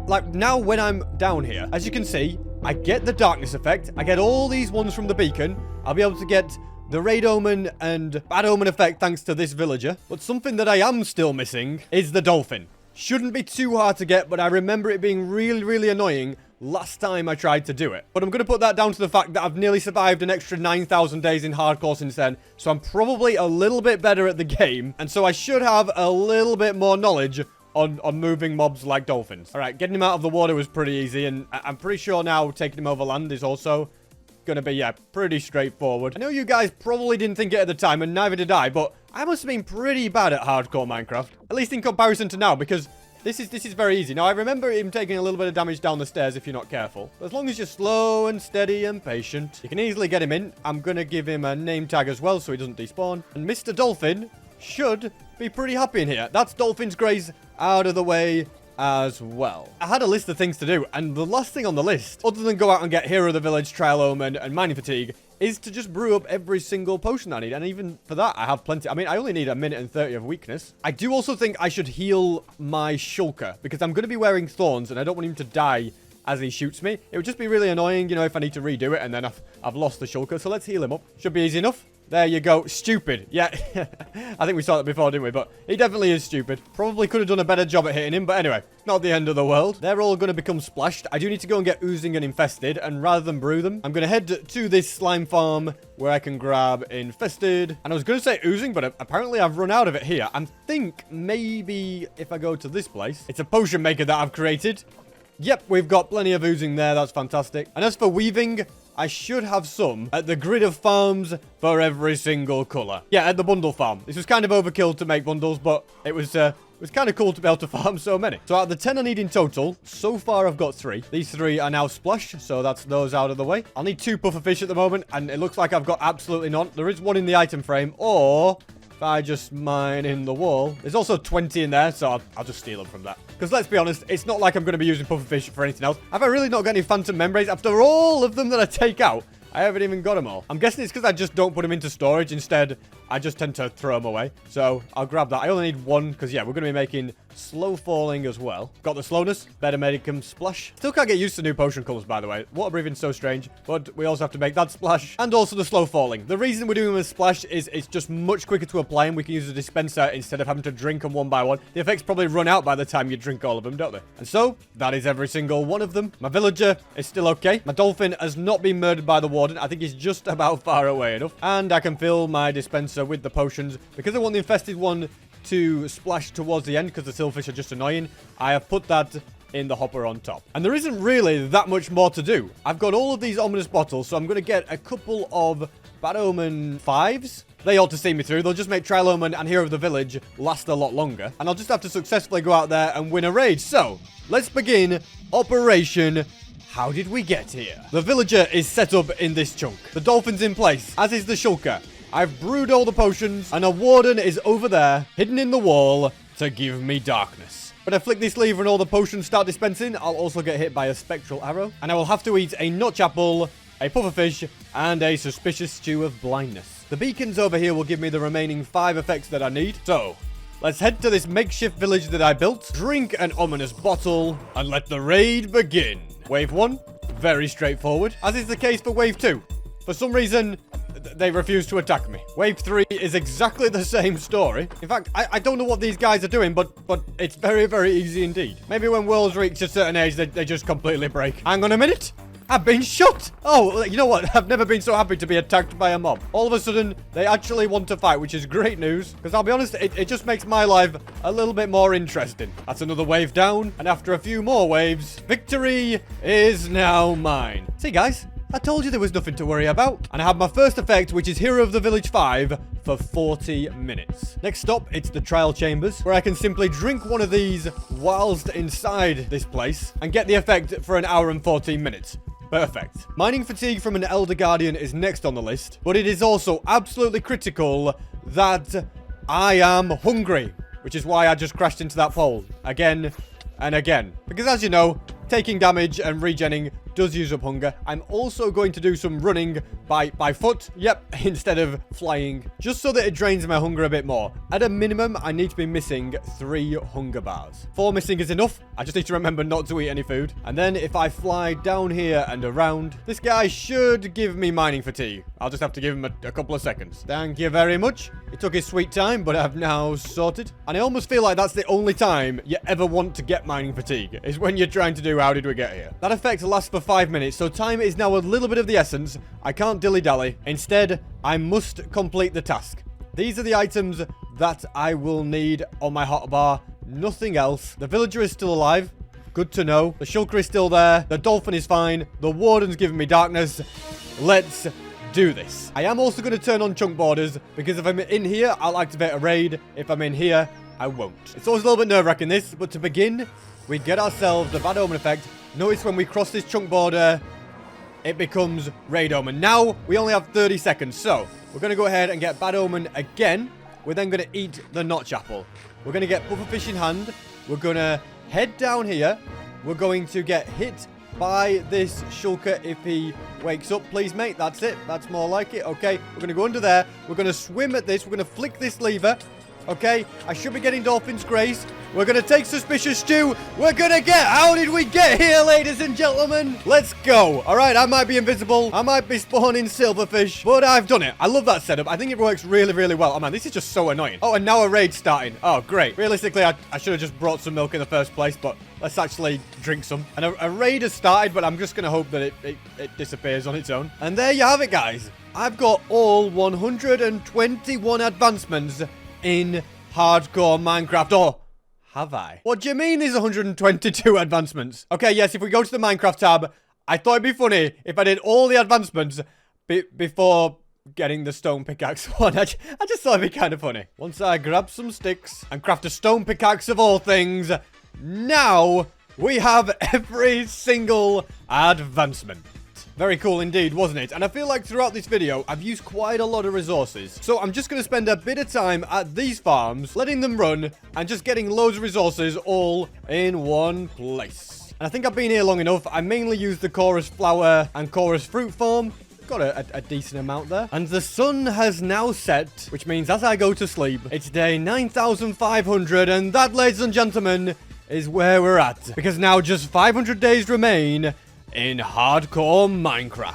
Like, now when I'm down here, as you can see, I get the darkness effect. I get all these ones from the beacon. I'll be able to get the raid omen and bad omen effect thanks to this villager. But something that I am still missing is the dolphin. Shouldn't be too hard to get, but I remember it being really, really annoying last time I tried to do it. But I'm going to put that down to the fact that I've nearly survived an extra 9,000 days in hardcore since then. So I'm probably a little bit better at the game. And so I should have a little bit more knowledge on moving mobs like dolphins. All right, getting him out of the water was pretty easy. And I'm pretty sure now taking him over land is also going to be, yeah, pretty straightforward. I know you guys probably didn't think it at the time, and neither did I. But I must have been pretty bad at hardcore Minecraft. At least in comparison to now, because... This is very easy. Now, I remember him taking a little bit of damage down the stairs if you're not careful. But as long as you're slow and steady and patient, you can easily get him in. I'm going to give him a name tag as well so he doesn't despawn. And Mr. Dolphin should be pretty happy in here. That's Dolphin's Grace out of the way as well. I had a list of things to do, and the last thing on the list, other than go out and get Hero of the Village, Trial Omen, and Mining Fatigue, is to just brew up every single potion I need. And even for that, I have plenty. I mean, I only need 1 minute and 30 of weakness. I do also think I should heal my shulker, because I'm going to be wearing thorns, and I don't want him to die as he shoots me. It would just be really annoying, you know, if I need to redo it, and then I've lost the shulker. So let's heal him up. Should be easy enough. There you go. Stupid. Yeah. I think we saw that before, didn't we? But he definitely is stupid. Probably could have done a better job at hitting him. But anyway, not the end of the world. They're all going to become splashed. I do need to go and get oozing and infested. And rather than brew them, I'm going to head to this slime farm where I can grab infested. And I was going to say oozing, but apparently I've run out of it here. I think maybe if I go to this place, it's a potion maker that I've created. Yep, we've got plenty of oozing there. That's fantastic. And as for weaving, I should have some at the grid of farms for every single color. Yeah, at the bundle farm. This was kind of overkill to make bundles, but it was It was kind of cool to be able to farm so many. So out of the 10 I need in total, so far I've got 3. These 3 are now splashed, so that's those out of the way. I'll need 2 pufferfish at the moment, and it looks like I've got absolutely none. There is 1 in the item frame, or if I just mine in the wall. There's also 20 in there, so I'll just steal them from that. Because let's be honest, it's not like I'm going to be using pufferfish for anything else. Have I really not got any phantom membranes? After all of them that I take out, I haven't even got them all. I'm guessing it's because I just don't put them into storage. Instead, I just tend to throw them away. So I'll grab that. I only need 1 because, yeah, we're going to be making slow falling as well. Got the slowness. Better make them splash. Still can't get used to new potion colors, by the way. Water breathing's so strange. But we also have to make that splash. And also the slow falling. The reason we're doing them as splash is it's just much quicker to apply, and we can use the dispenser instead of having to drink them one by one. The effects probably run out by the time you drink all of them, don't they? And so, that is every single one of them. My villager is still okay. My dolphin has not been murdered by the warden. I think he's just about far away enough. And I can fill my dispenser with the potions. Because I want the infested one to splash towards the end because the silverfish are just annoying, I have put that in the hopper on top. And there isn't really that much more to do. I've got all of these ominous bottles, so I'm going to get a couple of Bad Omen 5s. They ought to see me through. They'll just make Trial Omen and Hero of the Village last a lot longer. And I'll just have to successfully go out there and win a raid. So, let's begin Operation How Did We Get Here? The villager is set up in this chunk. The dolphin's in place, as is the shulker. I've brewed all the potions, and a warden is over there, hidden in the wall, to give me darkness. When I flick this lever and all the potions start dispensing, I'll also get hit by a spectral arrow, and I will have to eat a notch apple, a pufferfish, and a suspicious stew of blindness. The beacons over here will give me the remaining 5 effects that I need. So, let's head to this makeshift village that I built, drink an ominous bottle, and let the raid begin. Wave 1, very straightforward, as is the case for Wave 2. For some reason, they refuse to attack me. Wave 3 is exactly the same story. In fact, I don't know what these guys are doing, but it's very, very easy indeed. Maybe when worlds reach a certain age, they just completely break. Hang on a minute. I've been shot. Oh, you know what? I've never been so happy to be attacked by a mob. All of a sudden, they actually want to fight, which is great news. Because I'll be honest, it just makes my life a little bit more interesting. That's another wave down. And after a few more waves, victory is now mine. See, guys? I told you there was nothing to worry about. And I have my first effect, which is Hero of the Village 5 for 40 minutes. Next stop, it's the trial chambers, where I can simply drink one of these whilst inside this place and get the effect for an hour and 14 minutes. Perfect. Mining fatigue from an Elder Guardian is next on the list, but it is also absolutely critical that I am hungry, which is why I just crashed into that pole again and again. Because as you know, taking damage and regenning does use up hunger. I'm also going to do some running by foot, yep, instead of flying, just so that it drains my hunger a bit more. At a minimum, I need to be missing 3 hunger bars. 4 missing is enough. I just need to remember not to eat any food. And then if I fly down here and around, this guy should give me mining fatigue. I'll just have to give him a couple of seconds. Thank you very much. It took his sweet time, but I've now sorted. And I almost feel like that's the only time you ever want to get mining fatigue, is when you're trying to do How Did We Get Here? That effect lasts for 5 minutes, so time is now a little bit of the essence. I can't dilly-dally. Instead, I must complete the task. These are the items that I will need on my hotbar. Nothing else. The villager is still alive. Good to know. The shulker is still there. The dolphin is fine. The warden's giving me darkness. Let's do this. I am also going to turn on chunk borders, because if I'm in here, I'll activate a raid. If I'm in here, I won't. It's always a little bit nerve-wracking this, but to begin, we get ourselves the bad omen effect. Notice when we cross this chunk border, it becomes raid omen. Now, we only have 30 seconds, so we're going to go ahead and get bad omen again. We're then going to eat the notch apple. We're going to get pufferfish in hand. We're going to head down here. We're going to get hit by this shulker if he wakes up. Please, mate. That's it. That's more like it. Okay, we're going to go under there. We're going to swim at this. We're going to flick this lever. Okay, I should be getting Dolphin's Grace. We're going to take Suspicious Stew. We're going to get... How did we get here, ladies and gentlemen? Let's go. All right, I might be invisible. I might be spawning silverfish, but I've done it. I love that setup. I think it works really, really well. Oh, man, this is just so annoying. Oh, and now a raid starting. Oh, great. Realistically, I should have just brought some milk in the first place, but let's actually drink some. And a raid has started, but I'm just going to hope that it disappears on its own. And there you have it, guys. I've got all 121 advancements in hardcore Minecraft. Or have I? What do you mean there's 122 advancements? Okay, yes, if we go to the Minecraft tab, I thought it'd be funny if I did all the advancements before getting the stone pickaxe one. I just thought it'd be kind of funny. Once I grab some sticks and craft a stone pickaxe of all things, now we have every single advancement. Very cool indeed, wasn't it? And I feel like throughout this video, I've used quite a lot of resources. So I'm just going to spend a bit of time at these farms, letting them run, and just getting loads of resources all in one place. And I think I've been here long enough. I mainly use the chorus flower and chorus fruit farm. Got a decent amount there. And the sun has now set, which means as I go to sleep, it's day 9,500, and that, ladies and gentlemen, is where we're at. Because now just 500 days remain in hardcore Minecraft.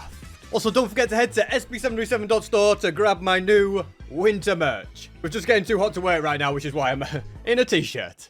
Also, don't forget to head to sp737.store to grab my new winter merch. It's just getting too hot to wear right now, which is why I'm in a t-shirt.